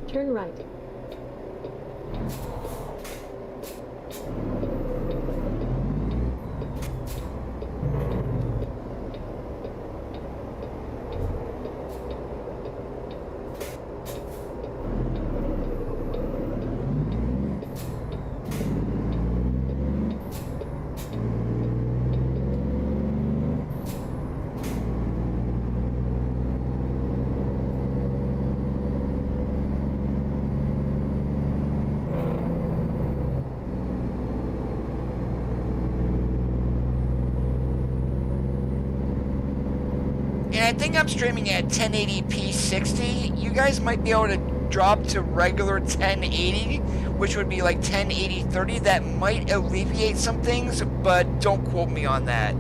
Turn right. And I think I'm streaming at 1080p 60. You guys might be able to drop to regular 1080, which would be like 1080 30. That might alleviate some things, but don't quote me on that.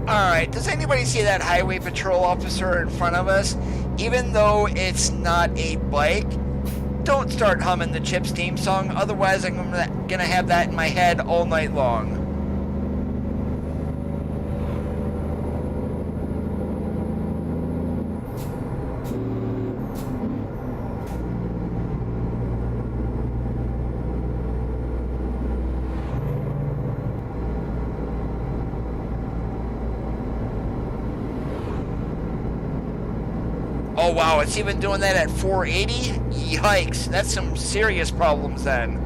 Alright, does anybody see that highway patrol officer in front of us? Even though it's not a bike, don't start humming the Chips theme song, otherwise I'm gonna have that in my head all night long. Oh wow, it's even doing that at 480? Yikes, that's some serious problems then.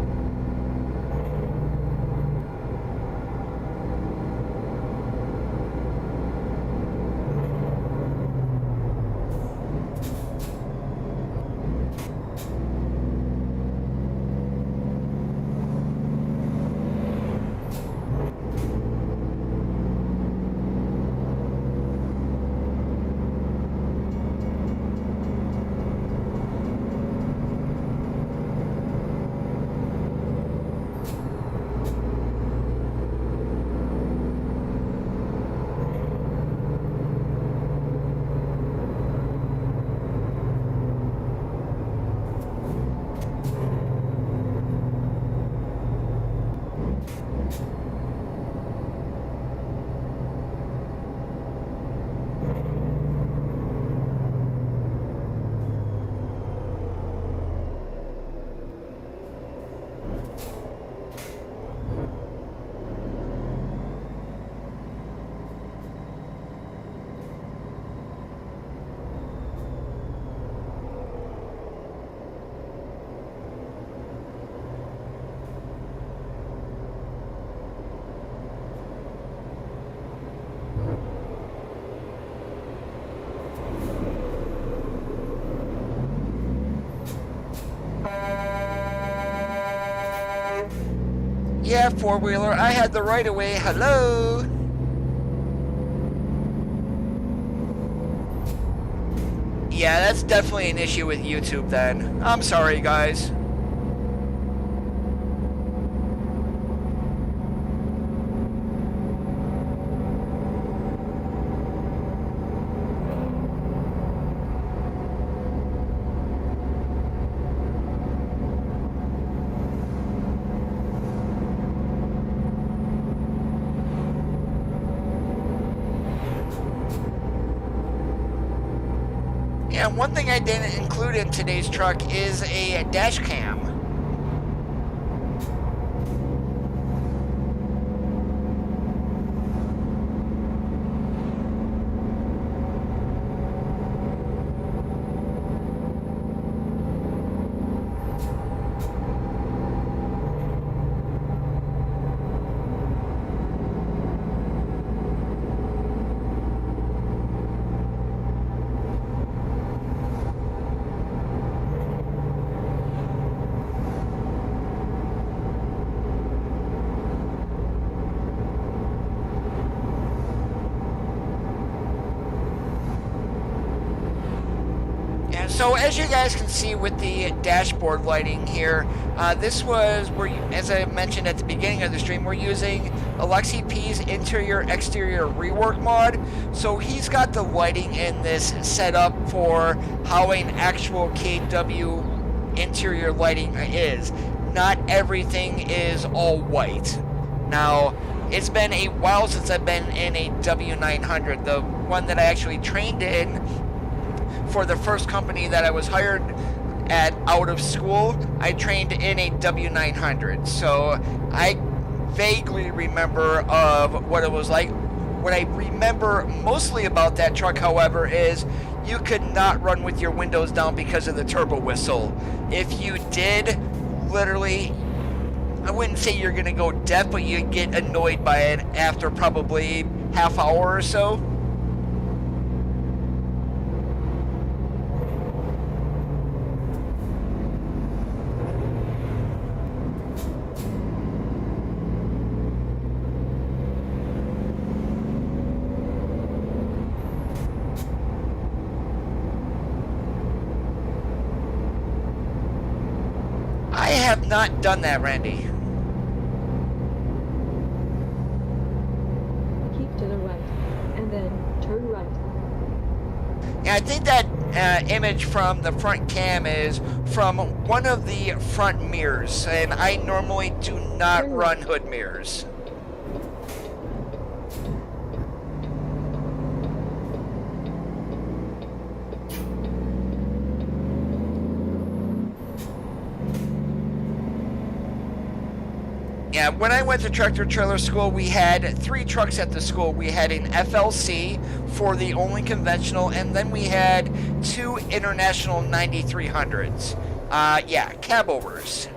Yeah, four-wheeler, I had the right of way. Hello? Yeah, that's definitely an issue with YouTube then. I'm sorry, guys. And one thing I didn't include in today's truck is a dash cam. So as you guys can see with the dashboard lighting here, this was where, as I mentioned at the beginning of the stream, we're using Alexi P's interior exterior rework mod. So he's got the lighting in this set up for how an actual KW interior lighting is. Not everything is all white. Now, it's been a while since I've been in a W900. The one that I actually trained in for the first company that I was hired at out of school, I trained in a W900. So I vaguely remember of what it was like. What I remember mostly about that truck, however, is you could not run with your windows down because of the turbo whistle. If you did, literally, I wouldn't say you're gonna go deaf, but you'd get annoyed by it after probably half hour or so. I have not done that, Randy. Keep to the right, and then turn right. Yeah, I think that image from the front cam is from one of the front mirrors, and I normally do not run hood mirrors. Yeah, when I went to tractor trailer school, we had 3 trucks at the school. We had an FLC for the only conventional, and then we had 2 international 9300s. Yeah, cab overs.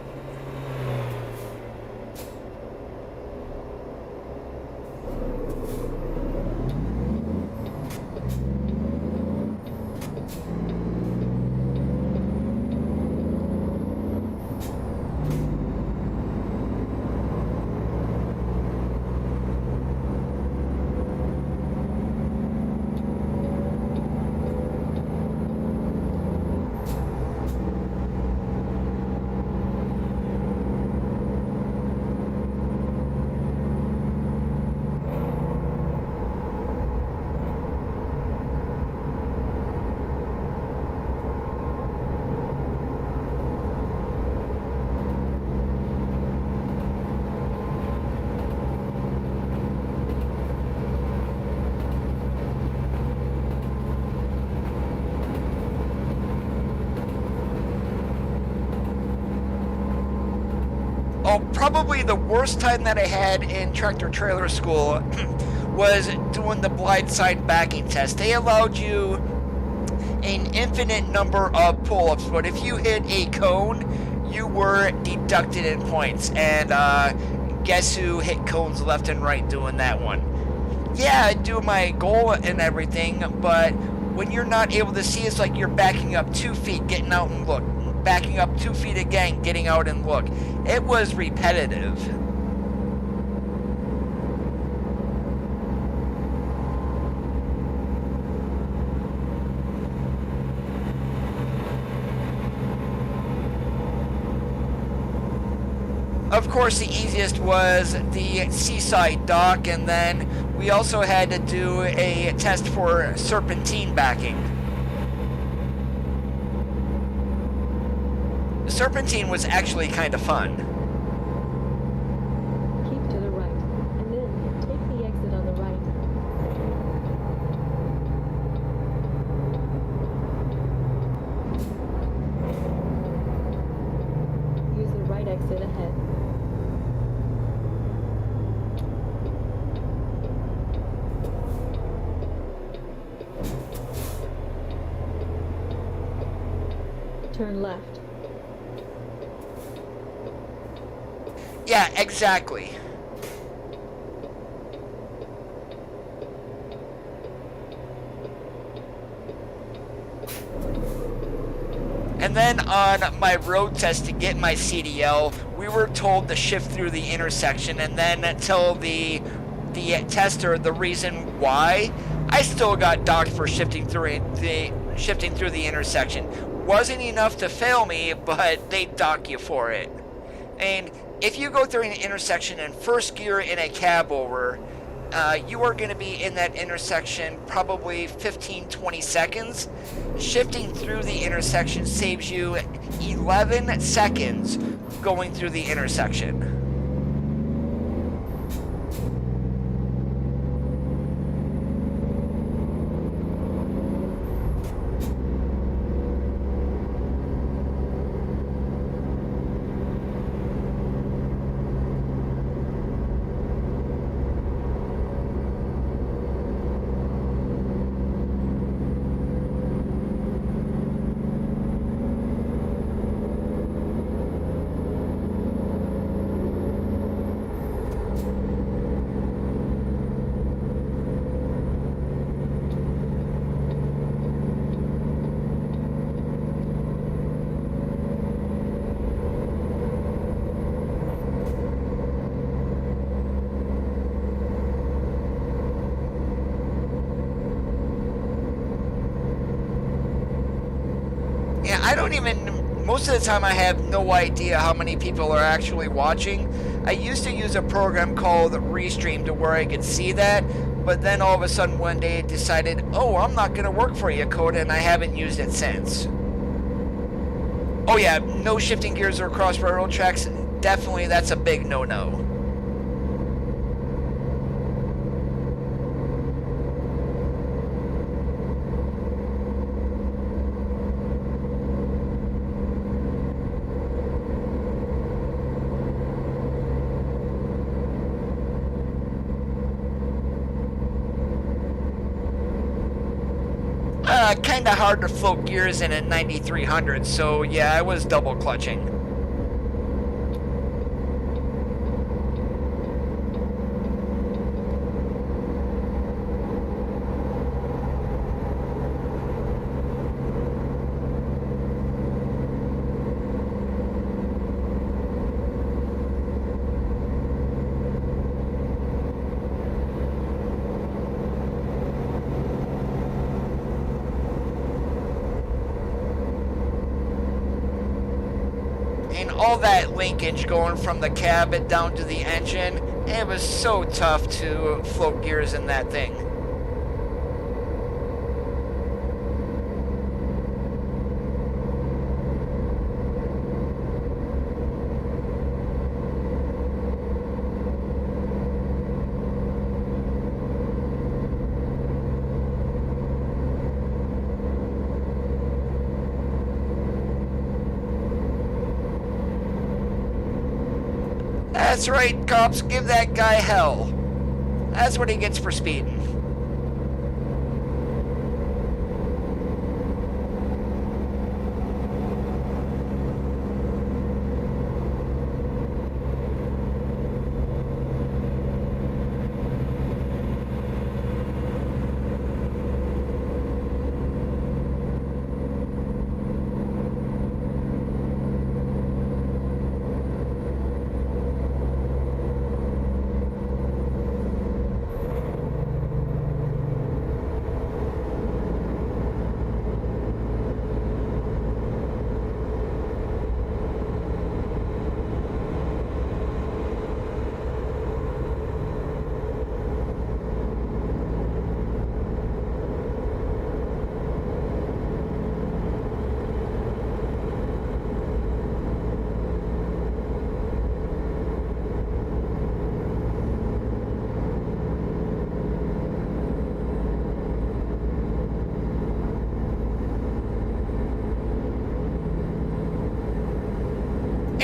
Oh, probably the worst time that I had in tractor trailer school was doing the blind side backing test. They allowed you an infinite number of pull-ups, but if you hit a cone, you were deducted in points. And guess who hit cones left and right doing that one? Yeah, I do my goal and everything, but when you're not able to see, it's like you're backing up 2 feet, getting out and look. Backing up 2 feet again, getting out and look. It was repetitive. of course, the easiest was the seaside dock, and then we also had to do a test for serpentine backing. The serpentine was actually kind of fun. Keep to the right, and then take the exit on the right. Use the right exit ahead. Turn left. Yeah, exactly. And then on my road test to get my CDL, we were told to shift through the intersection and then tell the tester the reason why. I still got docked for shifting through the intersection. Wasn't enough to fail me, but they dock you for it. And if you go through an intersection in first gear in a cab over, you are going to be in that intersection probably 15-20 seconds. Shifting through the intersection saves you 11 seconds going through the intersection. Most of the time I have no idea how many people are actually watching. I used to use a program called Restream to where I could see that, but then all of a sudden one day it decided, oh, I'm not going to work for you, Coda, and I haven't used it since. Oh yeah, no shifting gears or across railroad tracks, definitely that's a big no-no. Kinda hard to float gears in a 9300, so yeah, I was double clutching. All that linkage going from the cab down to the engine, it was so tough to float gears in that thing. That's right, cops, give that guy hell. That's what he gets for speeding.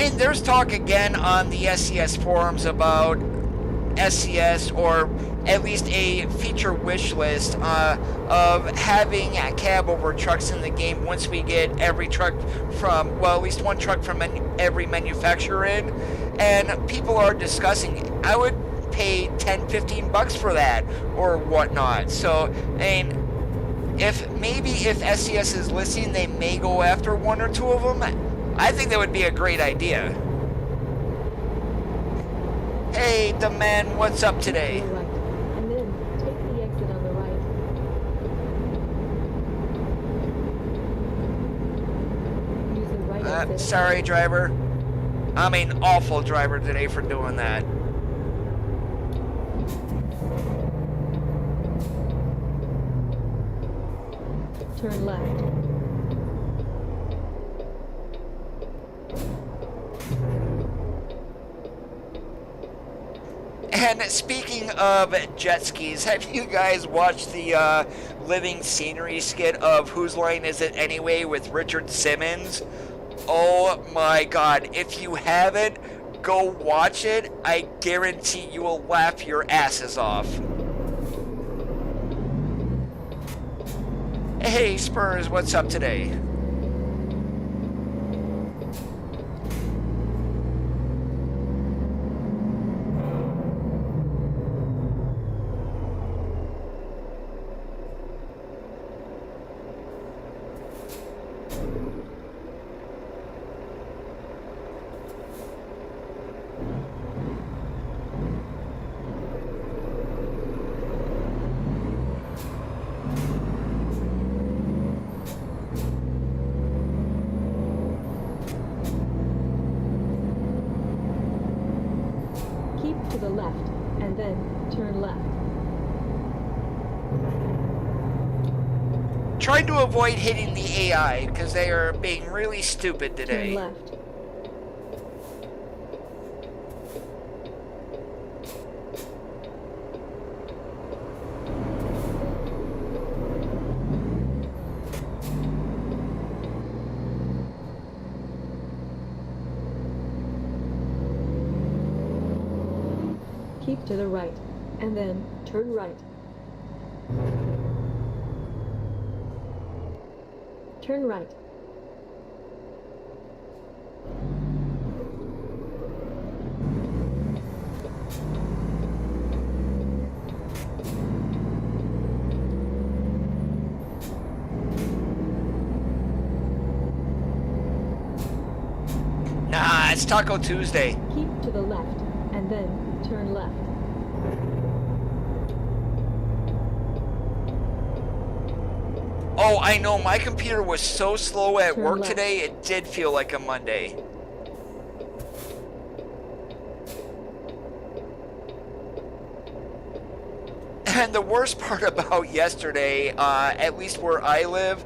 And there's talk again on the SCS forums about SCS, or at least a feature wish list of having cab over trucks in the game once we get every truck from, well, at least one truck from every manufacturer in. And people are discussing, I would pay 10, 15 bucks for that or whatnot. So, I mean, if SCS is listening, they may go after one or two of them. I think that would be a great idea. Hey, the man, what's up today? To the right, and then take the exit on the right. Use the right exit. Sorry, driver. I'm an awful driver today for doing that. Turn left. And speaking of jet skis, have you guys watched the Living Scenery skit of Whose Line Is It Anyway with Richard Simmons? Oh my god, if you haven't, go watch it. I guarantee you will laugh your asses off. Hey Spurs, what's up today? To the left, and then turn left. Trying to avoid hitting the AI because they are being really stupid today. Turn left. Keep to the right, and then turn right. Turn right. Nah, it's Taco Tuesday. Keep to the left, and then turn left. Oh, I know, my computer was so slow at Turn work left. today, it did feel like a Monday. And the worst part about yesterday, at least where I live,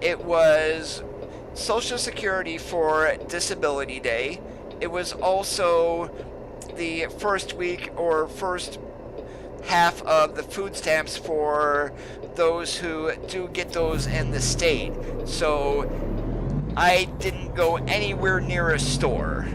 it was Social Security for Disability Day. It was also the first week or first half of the food stamps for those who do get those in the state. So I didn't go anywhere near a store.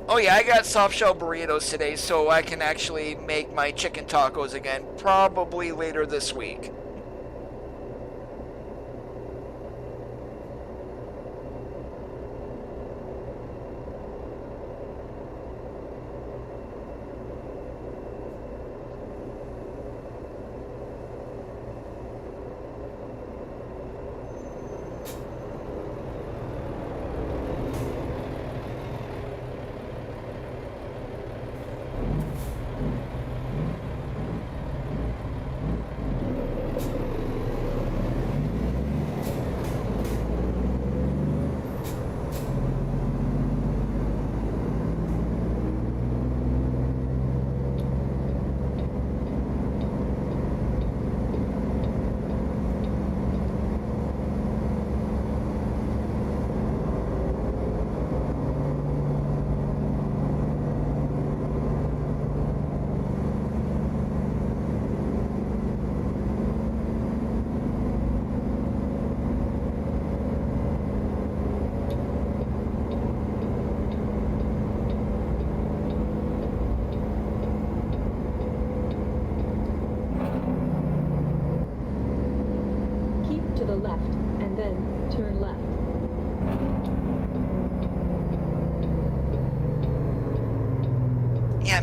Oh yeah, I got soft shell burritos today, so I can actually make my chicken tacos again, probably later this week.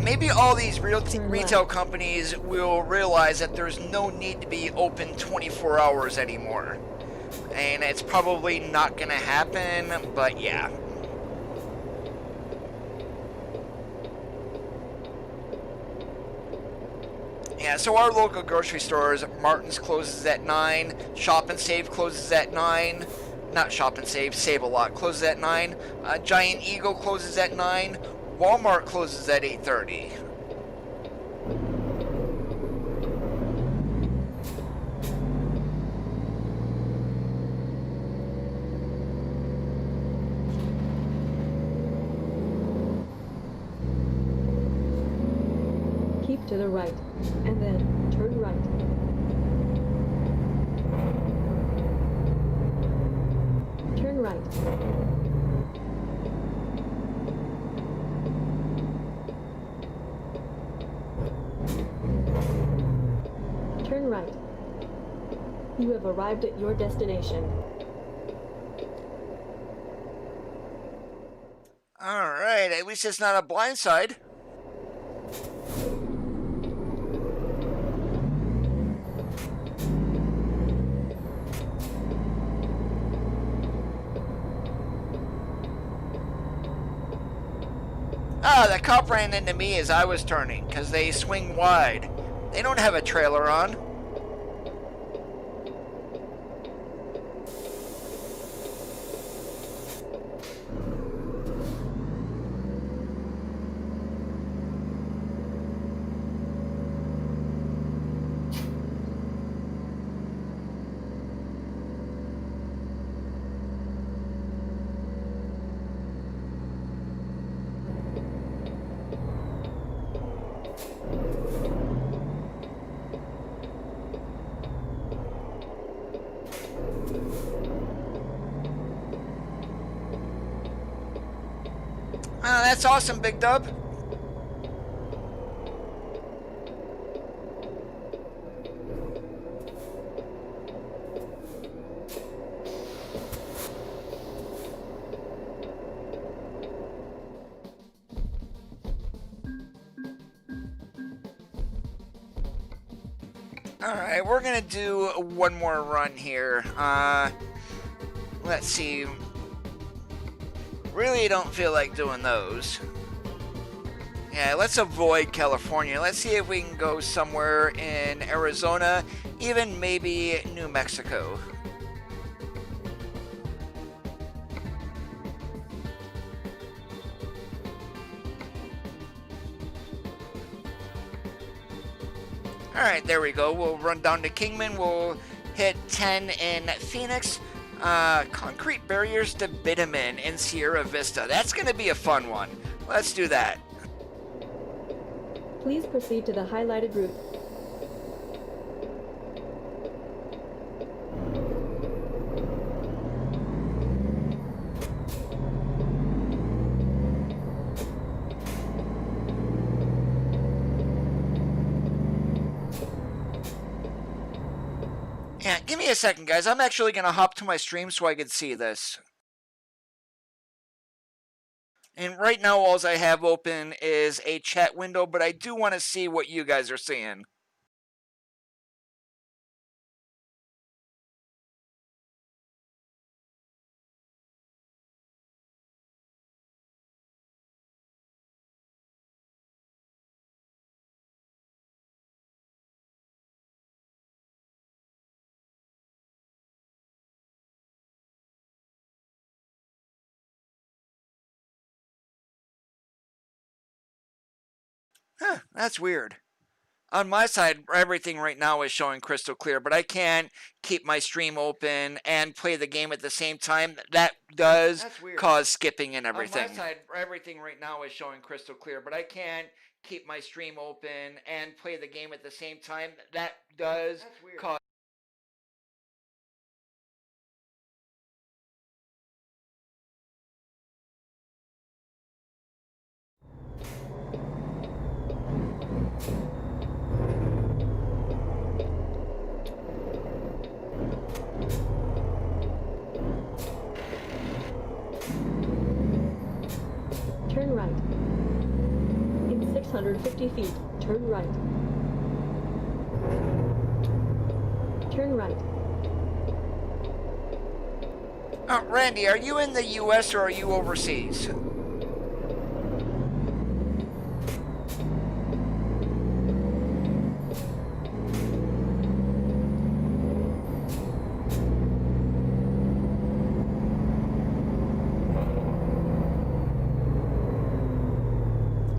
maybe all these Turn retail left. companies will realize that there's no need to be open 24 hours anymore. And it's probably not going to happen, but yeah. Yeah, so our local grocery stores, Martin's closes at 9, Shop and Save closes at 9, not Shop and Save, Save a Lot closes at 9, Giant Eagle closes at 9, Walmart closes at 8:30. Keep to the right, and then turn right. Turn right. Turn right. You have arrived at your destination. Alright, at least it's not a blind side. Ah, the cop ran into me as I was turning, because they swing wide. They don't have a trailer on. Ah, that's awesome, Big Dub. Alright, we're gonna do one more run here. Let's see. Really don't feel like doing those. Yeah, let's avoid California. Let's see if we can go somewhere in Arizona, even maybe New Mexico. Alright, there we go. We'll run down to Kingman. We'll hit 10 in Phoenix. Concrete barriers to Bitumen in Sierra Vista. That's going to be a fun one. Let's do that. Please proceed to the highlighted route. Yeah, give me a second, guys. I'm actually going to hop to my stream so I can see this. And right now, all I have open is a chat window, but I do want to see what you guys are seeing. Huh, that's weird. On my side, everything right now is showing crystal clear, but I can't keep my stream open and play the game at the same time. That does cause skipping and everything. On my side, everything right now is showing crystal clear, but I can't keep my stream open and play the game at the same time. That does cause... Turn right. In 600 150 feet, turn right. Turn right. Randy, are you in the U.S. or are you overseas?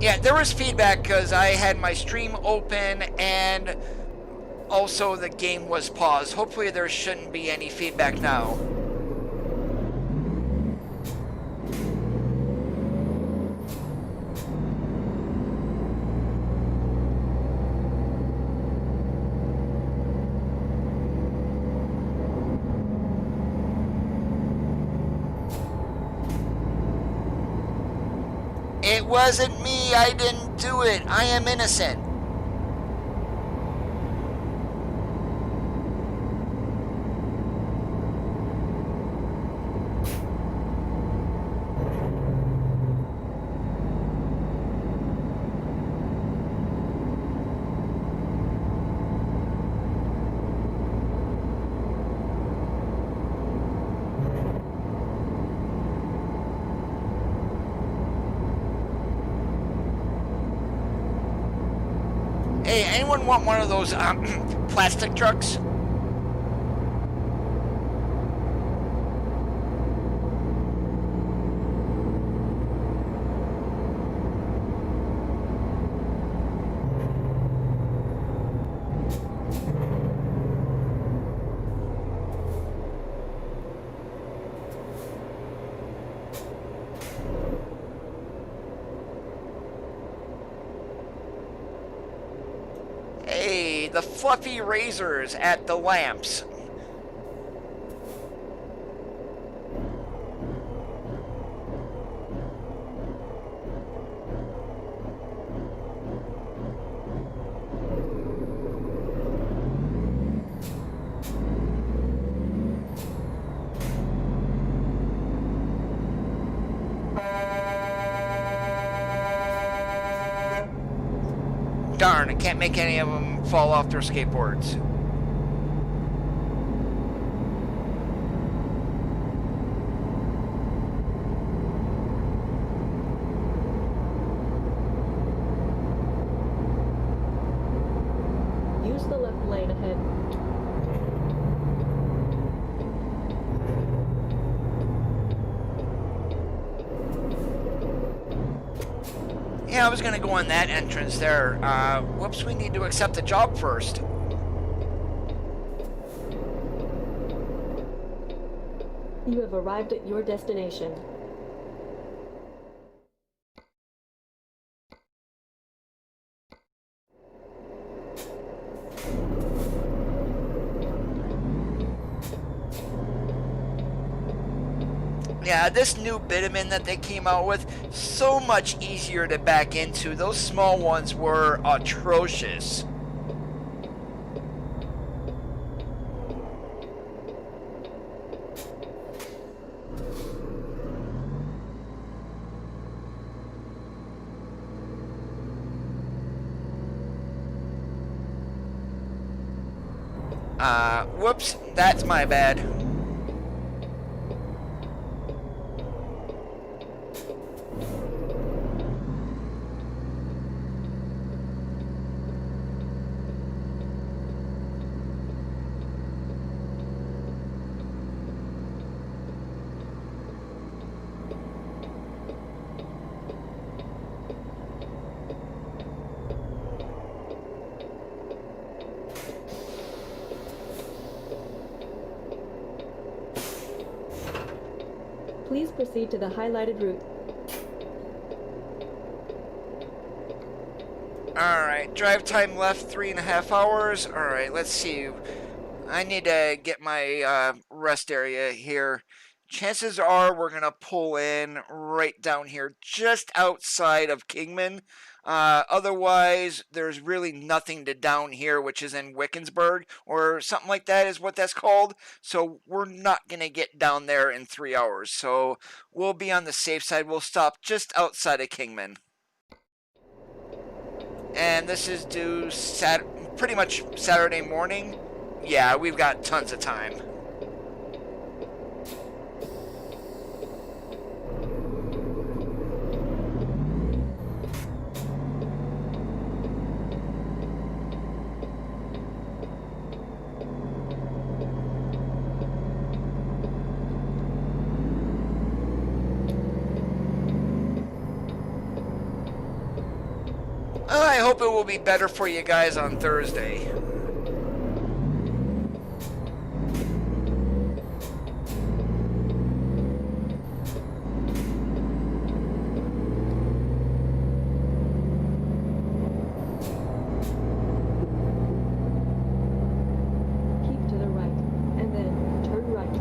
Yeah, there was feedback because I had my stream open and also the game was paused. Hopefully there shouldn't be any feedback now. It wasn't me. I didn't do it. I am innocent. Hey, anyone want one of those plastic trucks? Hey, the fluffy razors at the lamps. Darn, I can't make any of them fall off their skateboards. Use the left lane ahead. Yeah, I was gonna go in that entrance there. Whoops, we need to accept the job first. You have arrived at your destination. Yeah, this new bitumen that they came out with, so much easier to back into. Those small ones were atrocious. Whoops, that's my bad. Please proceed to the highlighted route. Alright, drive time left 3.5 hours. Alright, let's see. I need to get my rest area here. Chances are we're going to pull in right down here, just outside of Kingman. Otherwise, there's really nothing to down here, which is in Wickensburg, or something like that is what that's called. So we're not going to get down there in 3 hours. So we'll be on the safe side. We'll stop just outside of Kingman. And this is due pretty much Saturday morning. Yeah, we've got tons of time. I hope it will be better for you guys on Thursday. Keep to the right, and then turn right.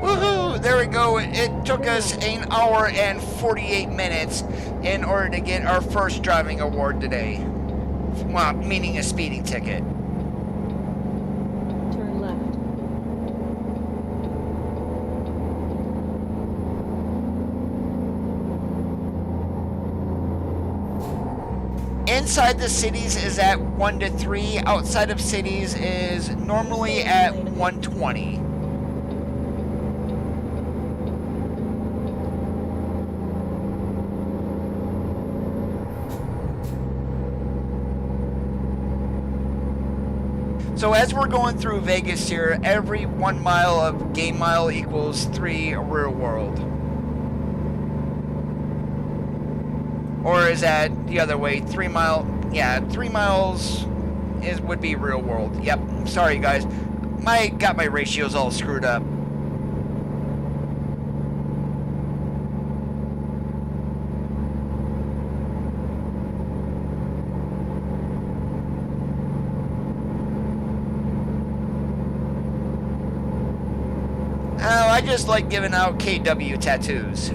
Woohoo! There we go. It took us an hour and 48 minutes in order to get our first driving award today. Well, meaning a speeding ticket. Turn left. Inside the cities is at 1 to 3. Outside of cities is normally at 120. So as we're going through Vegas here, every 1 mile of game mile equals 3 real world. Or is that the other way? 3 miles would be real world. Yep. Sorry guys. Got my ratios all screwed up. Oh, I just like giving out KW tattoos.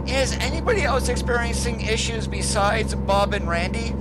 Is anybody else experiencing issues besides Bob and Randy?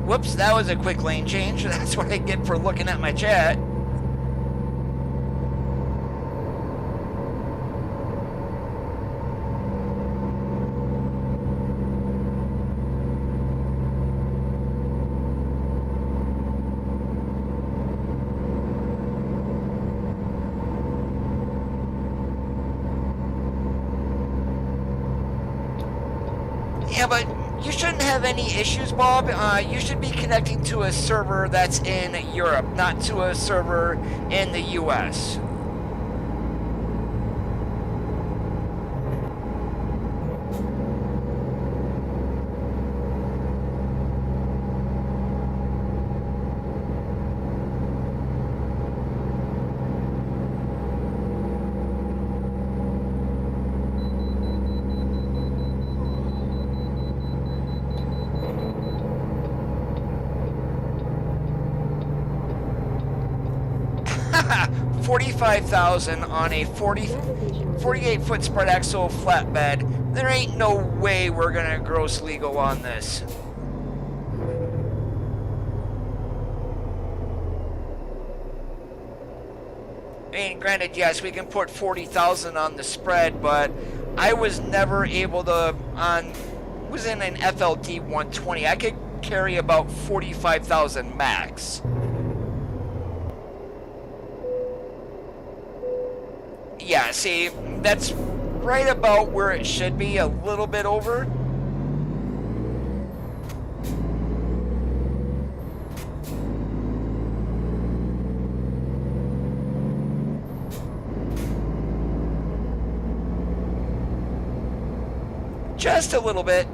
Whoops, that was a quick lane change. That's what I get for looking at my chat. Yeah, but you shouldn't have any issues, Bob. You should be connecting to a server that's in Europe, not to a server in the US. $45,000 on a 48-foot spread axle flatbed. There ain't no way we're gonna gross legal on this. I mean, granted, yes, we can put 40,000 on the spread, but I was never able to was in an FLD 120. I could carry about 45,000 max. Yeah, see, that's right about where it should be, a little bit over. Just a little bit.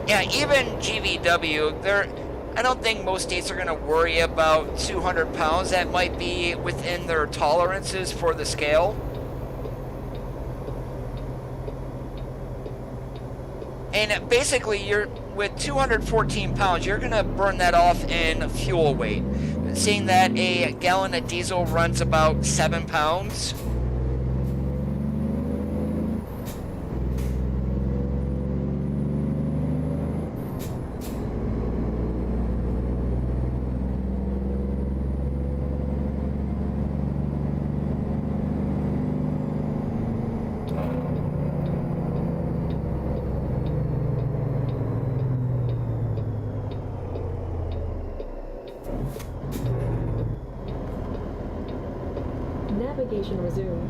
Yeah, even GVW, I don't think most states are going to worry about 200 pounds. That might be within their tolerances for the scale. And basically, with 214 pounds, you're going to burn that off in fuel weight. Seeing that a gallon of diesel runs about 7 pounds. Navigation resumed.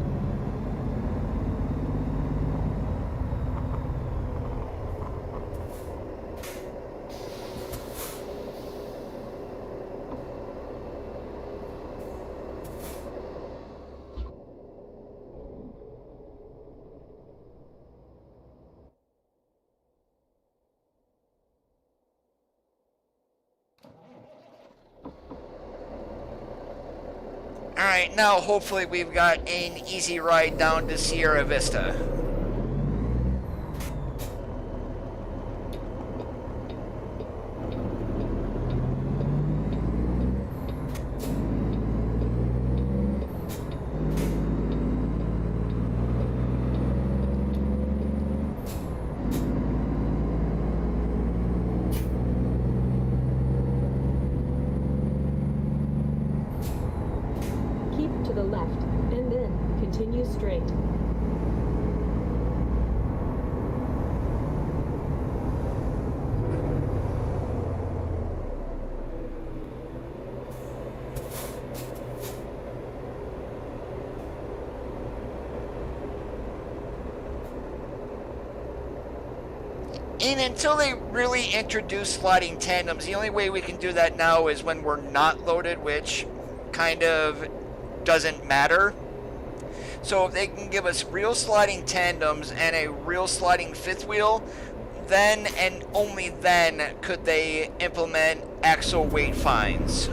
Alright, now hopefully we've got an easy ride down to Sierra Vista. steering. And until they really introduce sliding tandems, the only way we can do that now is when we're not loaded, which kind of doesn't matter. So if they can give us real sliding tandems and a real sliding fifth wheel, then and only then could they implement axle weight fines.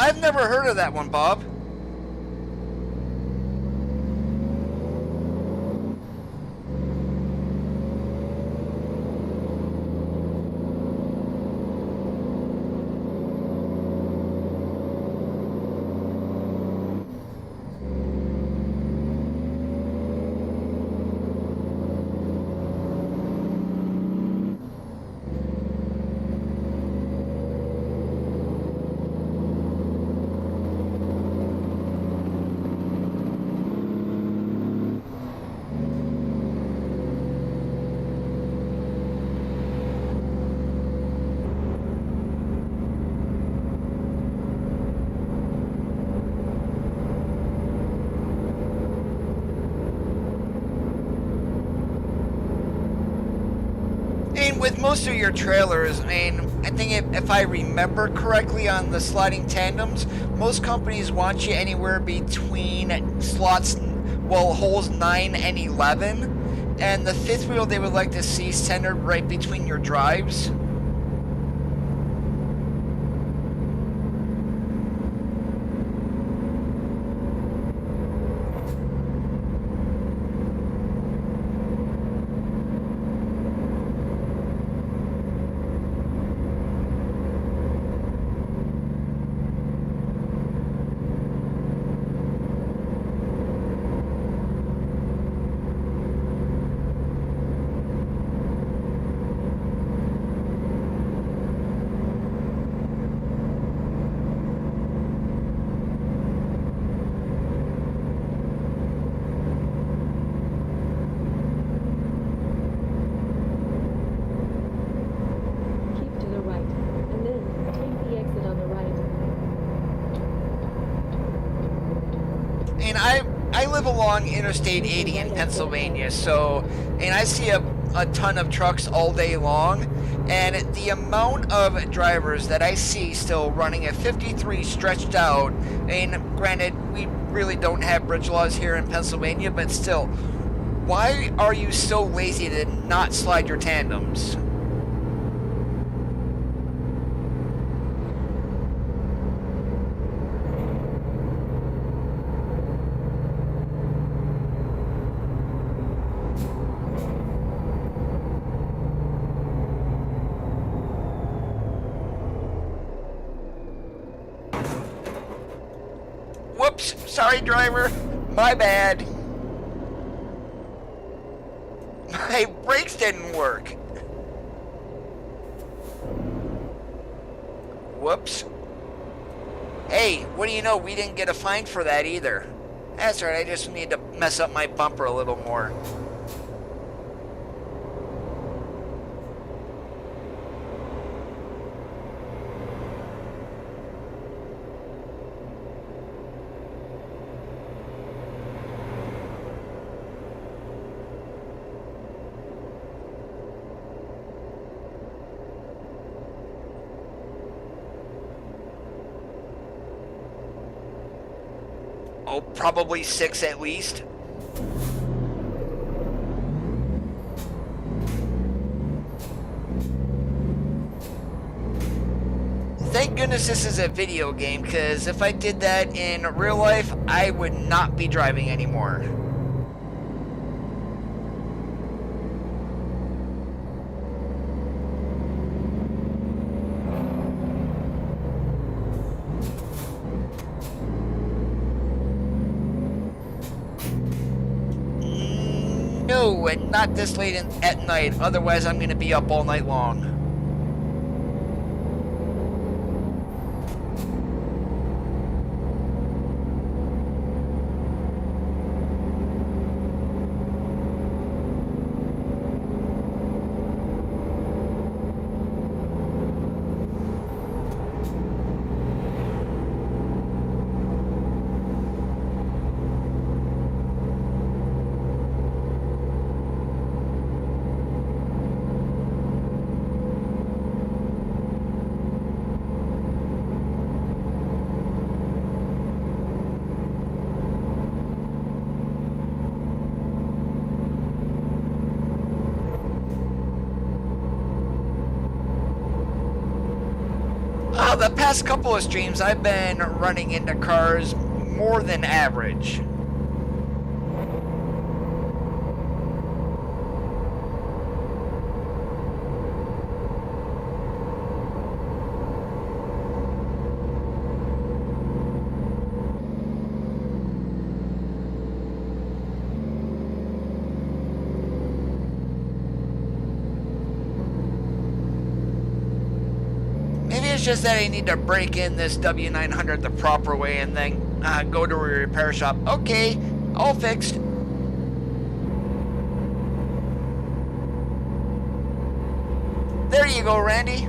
I've never heard of that one, Bob. With most of your trailers, I think if I remember correctly on the sliding tandems, most companies want you anywhere between slots, well, holes 9 and 11, and the fifth wheel they would like to see centered right between your drives. I live along Interstate 80 in Pennsylvania, so, and I see a ton of trucks all day long, and the amount of drivers that I see still running at 53 stretched out, and granted, we really don't have bridge laws here in Pennsylvania, but still, why are you so lazy to not slide your tandems? Whoops, sorry driver, my bad. My brakes didn't work. Whoops. Hey, what do you know, we didn't get a fine for that either. That's right, I just need to mess up my bumper a little more. Oh, probably 6 at least. Thank goodness this is a video game, because if I did that in real life, I would not be driving anymore. No, and not this late at night, otherwise I'm going to be up all night long. The past couple of streams, I've been running into cars more than average. It's just that I need to break in this W900 the proper way and then go to a repair shop. Okay, all fixed. There you go, Randy.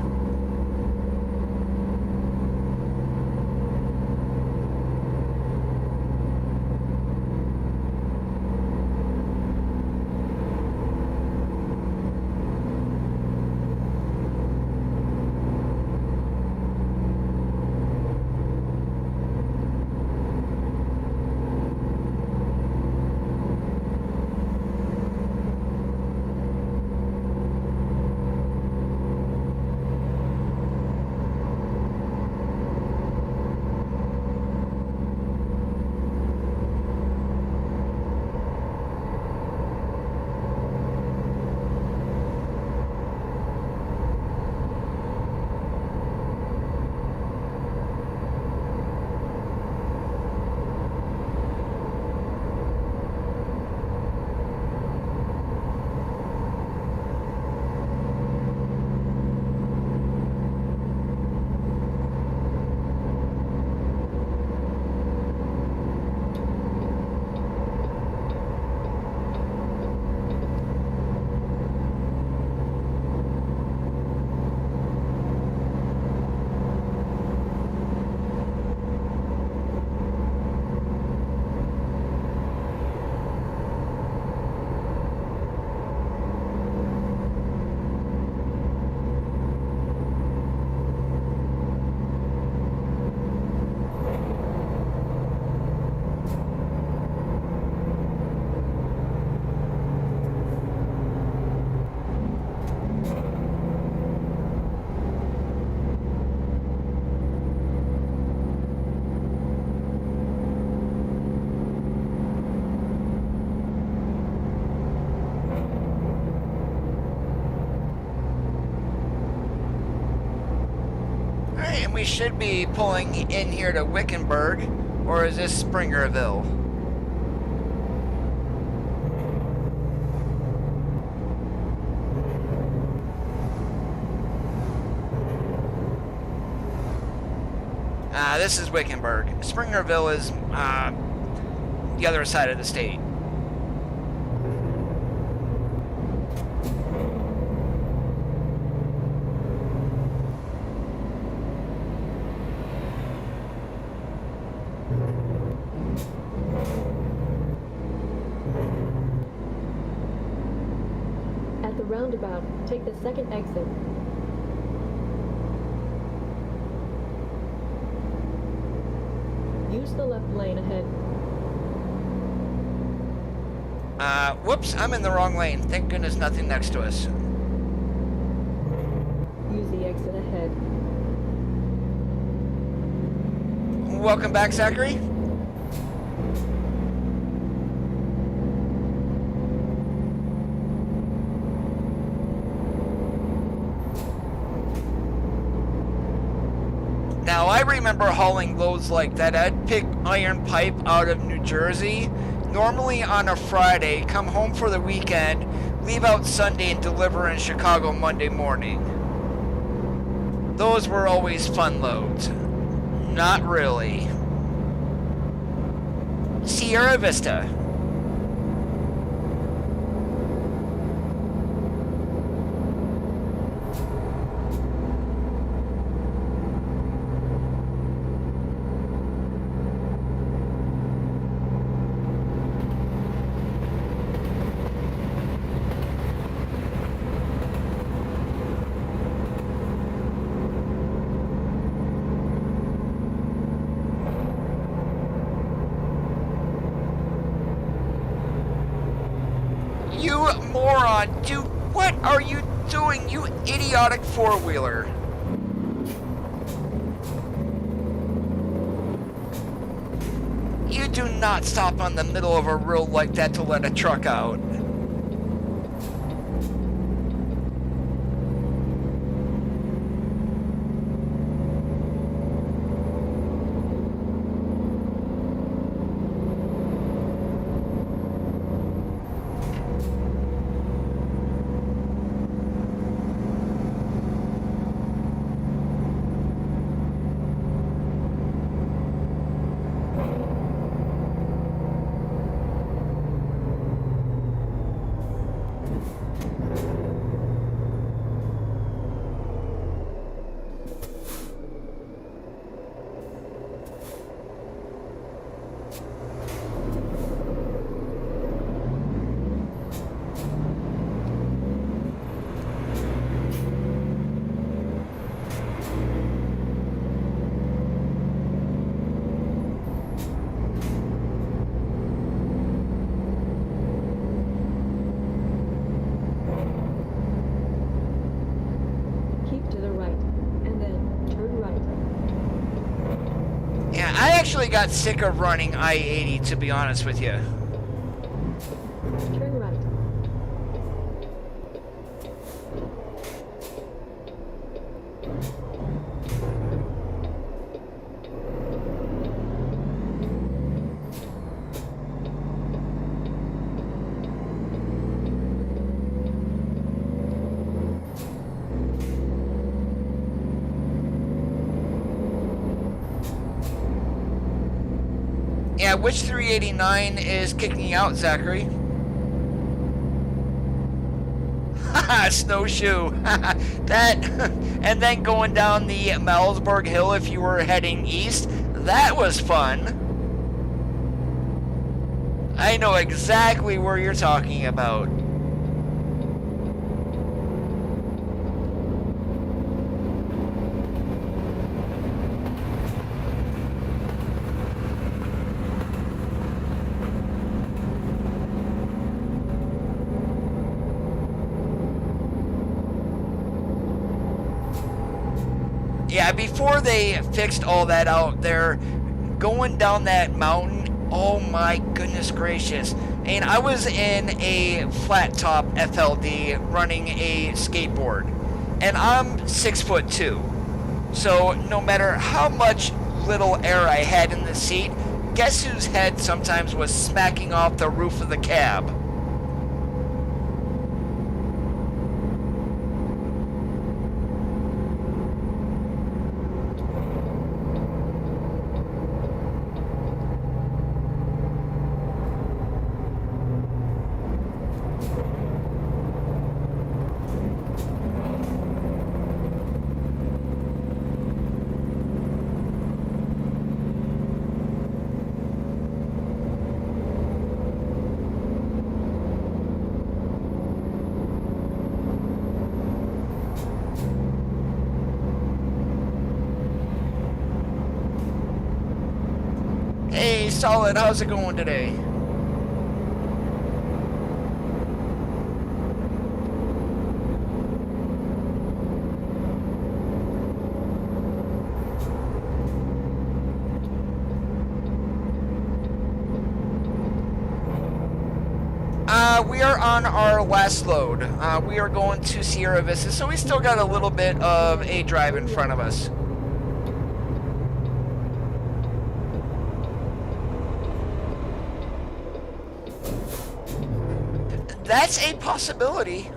We should be pulling in here to Wickenburg, or is this Springerville? This is Wickenburg. Springerville is the other side of the state. At the roundabout, take the second exit. Use the left lane ahead. Whoops, I'm in the wrong lane. Thank goodness nothing next to us. Use the exit ahead. welcome back, Zachary. Now, I remember hauling loads like that. I'd pick iron pipe out of New Jersey, normally on a Friday, come home for the weekend, leave out Sunday, and deliver in Chicago Monday morning. Those were always fun loads. Not really. Sierra Vista. You moron! Dude, what are you doing, you idiotic four-wheeler? You do not stop on the middle of a road like that to let a truck out. I actually got sick of running I-80, to be honest with you. Turn right. Yeah, which 389 is kicking out, Zachary? Haha, snowshoe. That, and then going down the Malsburg Hill if you were heading east, that was fun. I know exactly where you're talking about. Yeah, before they fixed all that out there, going down that mountain, oh my goodness gracious. And I was in a flat top FLD running a skateboard, and I'm 6'2". So no matter how much little air I had in the seat, guess whose head sometimes was smacking off the roof of the cab? Hey, Solid, how's it going today? we are on our last load. We are going to Sierra Vista, so we still got a little bit of a drive in front of us. That's a possibility.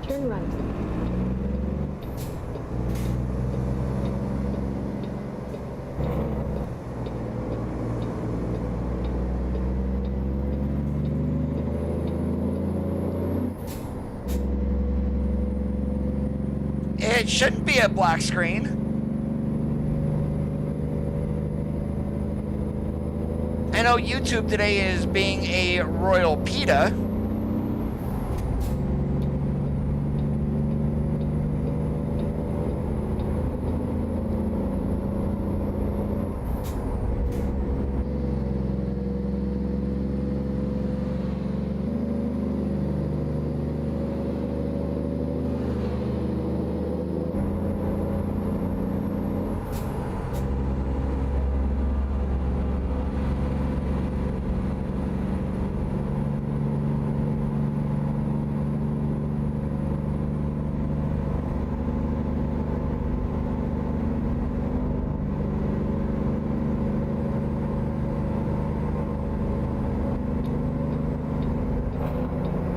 Turn right. It shouldn't be a black screen. I know YouTube today is being a royal PETA.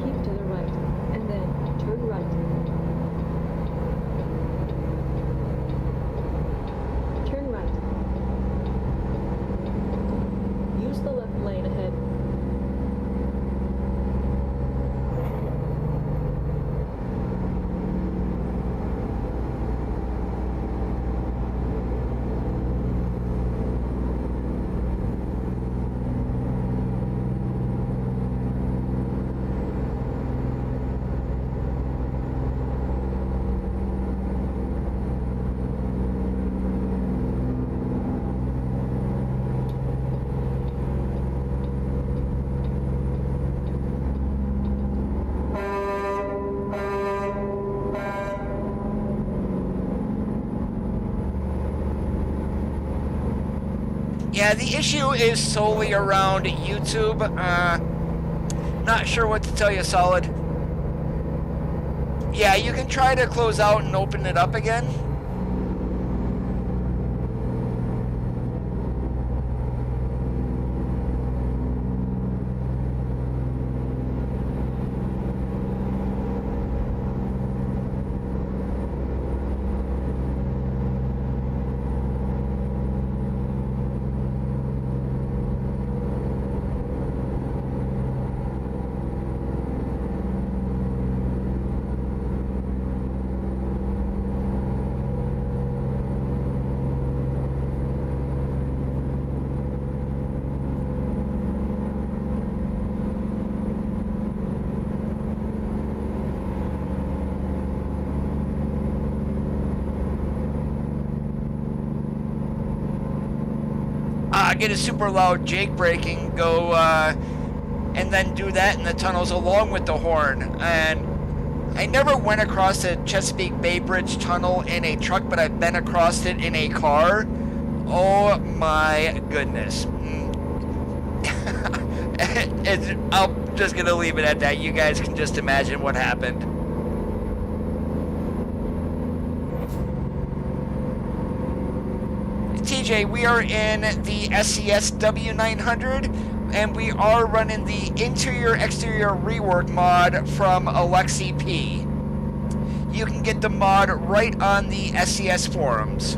Keep to the right, and then turn right. Turn right. Use the left lane ahead. Yeah, the issue is solely around YouTube. Not sure what to tell you, Solid. Yeah, you can try to close out and open it up again. Get a super loud Jake braking, go and then do that in the tunnels along with the horn. And I never went across the Chesapeake Bay Bridge tunnel in a truck, but I've been across it in a car. Oh my goodness. I'm just gonna leave it at that. You guys can just imagine what happened. TJ, we are in the SCS W900, and we are running the interior-exterior rework mod from Alexi P. You can get the mod right on the SCS forums.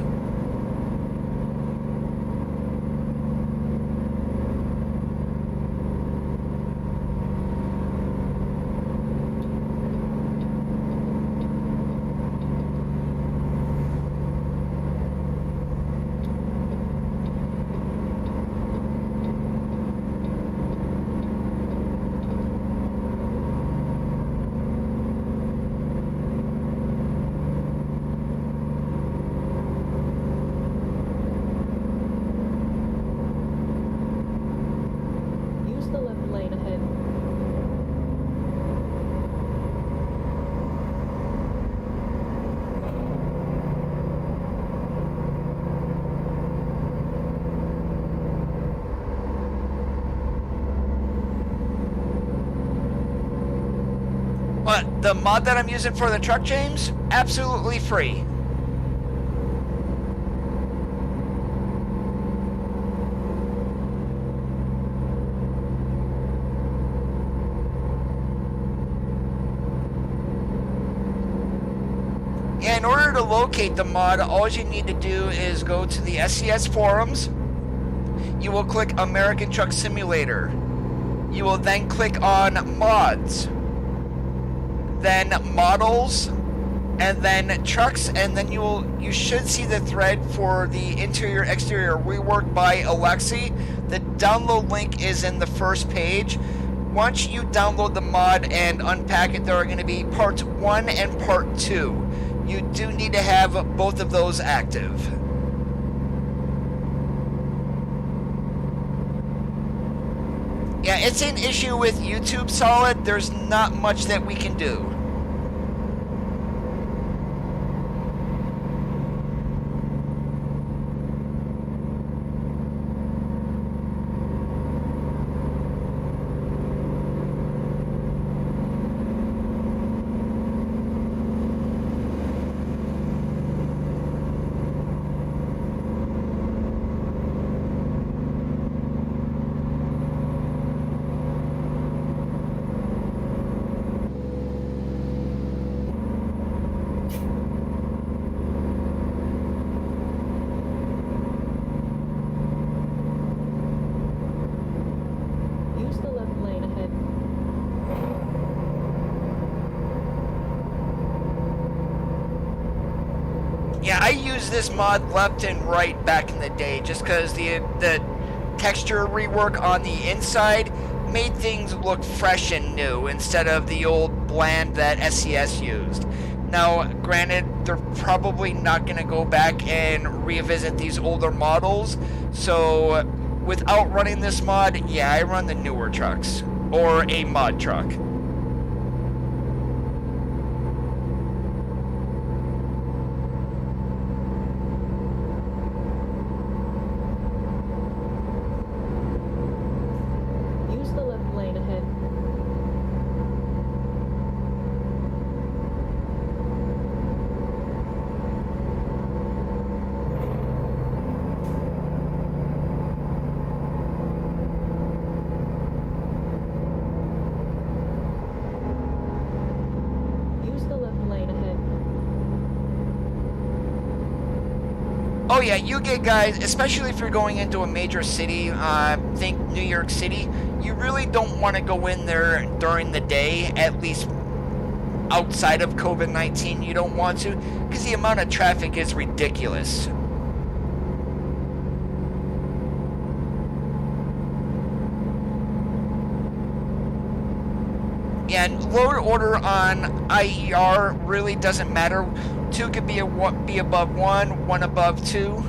The mod that I'm using for the truck, James, absolutely free. In order to locate the mod, all you need to do is go to the SCS forums. You will click American Truck Simulator. You will then click on mods, then models, and then trucks, and then you should see the thread for the interior exterior rework by Alexi. The download link is in the first page. Once you download the mod and unpack it, there are going to be part 1 and part 2. You do need to have both of those active. Yeah, it's an issue with YouTube Solid. There's not much that we can do. Yeah, I used this mod left and right back in the day just because the texture rework on the inside made things look fresh and new instead of the old bland that SCS used. Now, granted, they're probably not going to go back and revisit these older models, so without running this mod, yeah, I run the newer trucks, or a mod truck. Oh yeah, you get guys, especially if you're going into a major city, think New York City, you really don't want to go in there during the day, at least outside of COVID-19, you don't want to, because the amount of traffic is ridiculous. Yeah, and load order on IER really doesn't matter. 2 could be above 1, 1 above 2.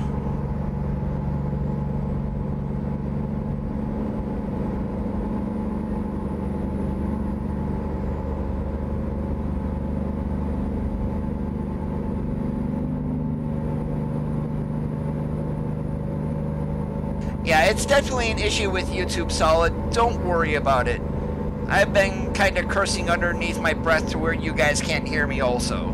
Yeah, it's definitely an issue with YouTube Solid. Don't worry about it. I've been kind of cursing underneath my breath to where you guys can't hear me also.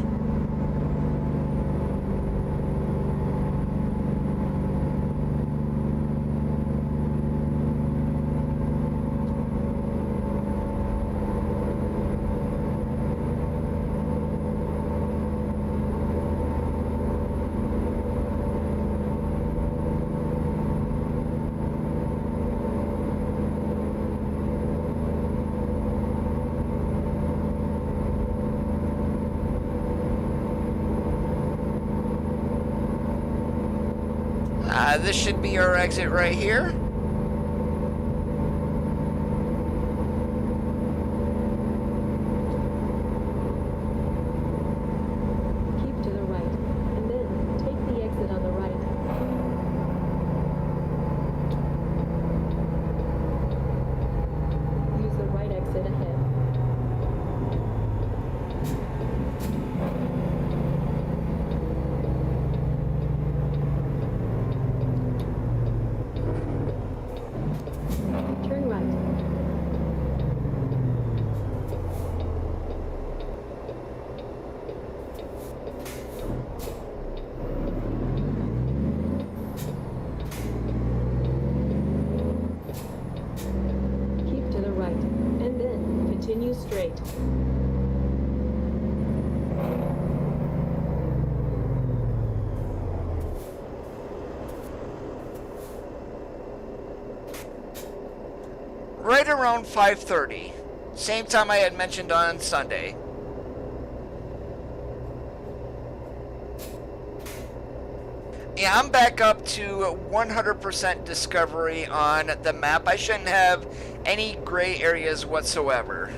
This should be our exit right here. Keep to the right, and then take the exit on the right. Use the right exit ahead. straight. Right around 5:30. Same time I had mentioned on Sunday. Yeah, I'm back up to 100% discovery on the map. I shouldn't have any gray areas whatsoever.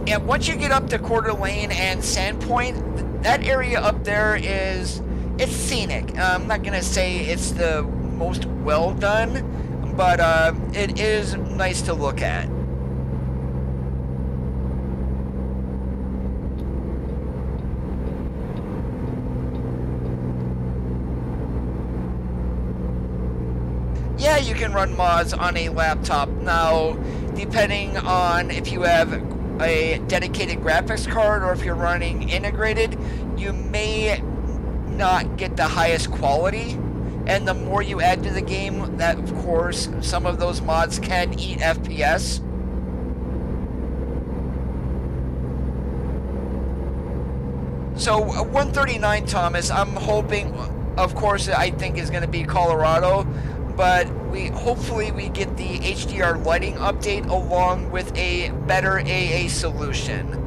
Yeah, once you get up to Coeur d'Alene and Sandpoint, that area up there it's scenic. I'm not gonna say it's the most well done, but it is nice to look at. Yeah, you can run mods on a laptop. Now, depending on if you have a dedicated graphics card or if you're running integrated, you may not get the highest quality. And the more you add to the game, that of course, some of those mods can eat FPS. So 139, Thomas, I'm hoping, of course, I think is going to be Colorado, but hopefully we get the HDR lighting update along with a better AA solution.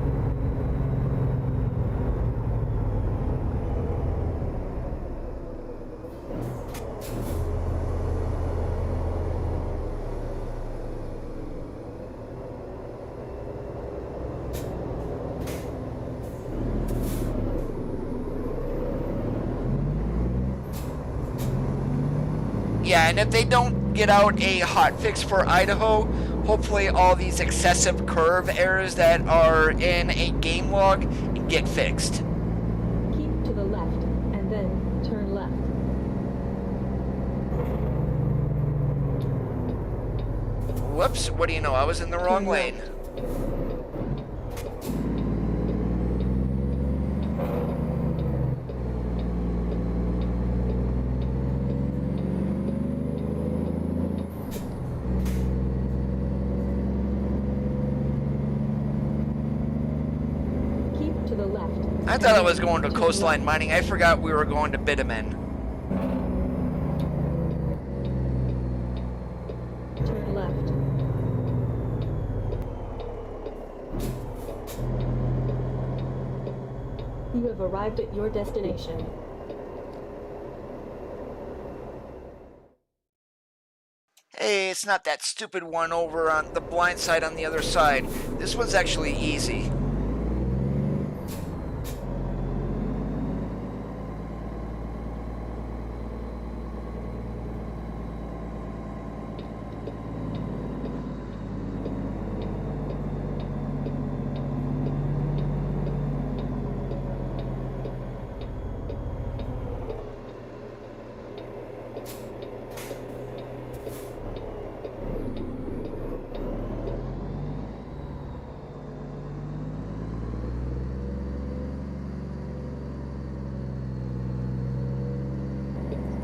Yeah, and if they don't get out a hotfix for Idaho, hopefully all these excessive curve errors that are in a game log get fixed. Keep to the left, and then turn left. Whoops, what do you know, I was in the wrong lane. I thought I was going to Coastline Mining. I forgot we were going to Bitumen. Turn left. You have arrived at your destination. Hey, it's not that stupid one over on the blind side on the other side. This one's actually easy.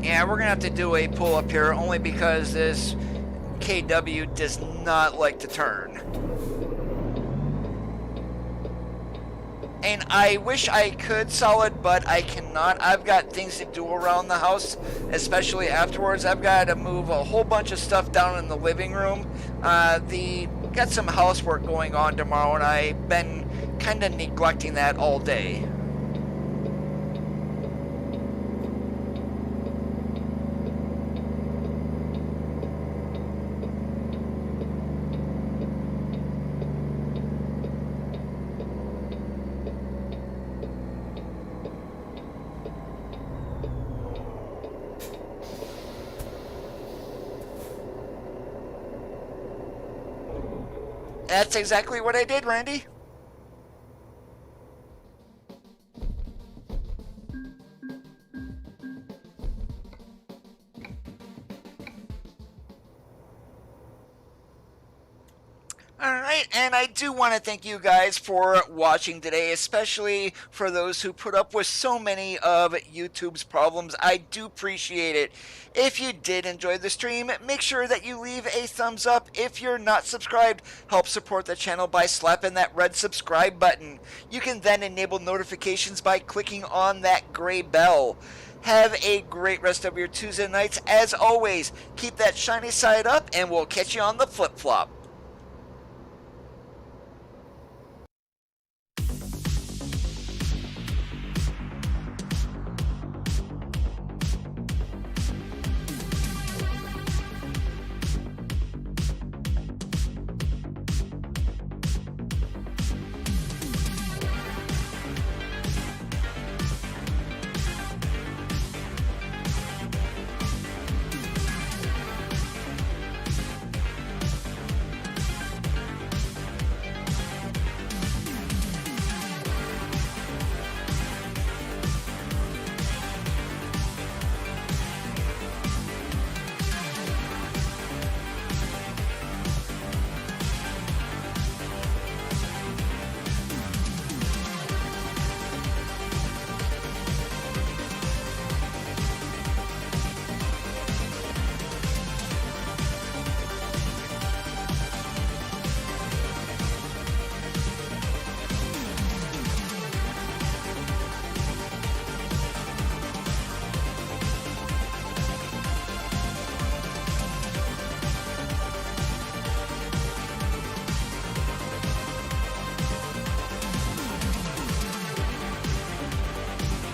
Yeah, we're gonna have to do a pull up here only because this KW does not like to turn. And I wish I could solid, but I cannot. I've got things to do around the house, especially afterwards. I've got to move a whole bunch of stuff down in the living room. Got some housework going on tomorrow, and I've been kind of neglecting that all day. That's exactly what I did, Randy. Alright, and I do want to thank you guys for watching today, especially for those who put up with so many of YouTube's problems. I do appreciate it. If you did enjoy the stream, make sure that you leave a thumbs up. If you're not subscribed, help support the channel by slapping that red subscribe button. You can then enable notifications by clicking on that gray bell. Have a great rest of your Tuesday nights. As always, keep that shiny side up, and we'll catch you on the flip-flop.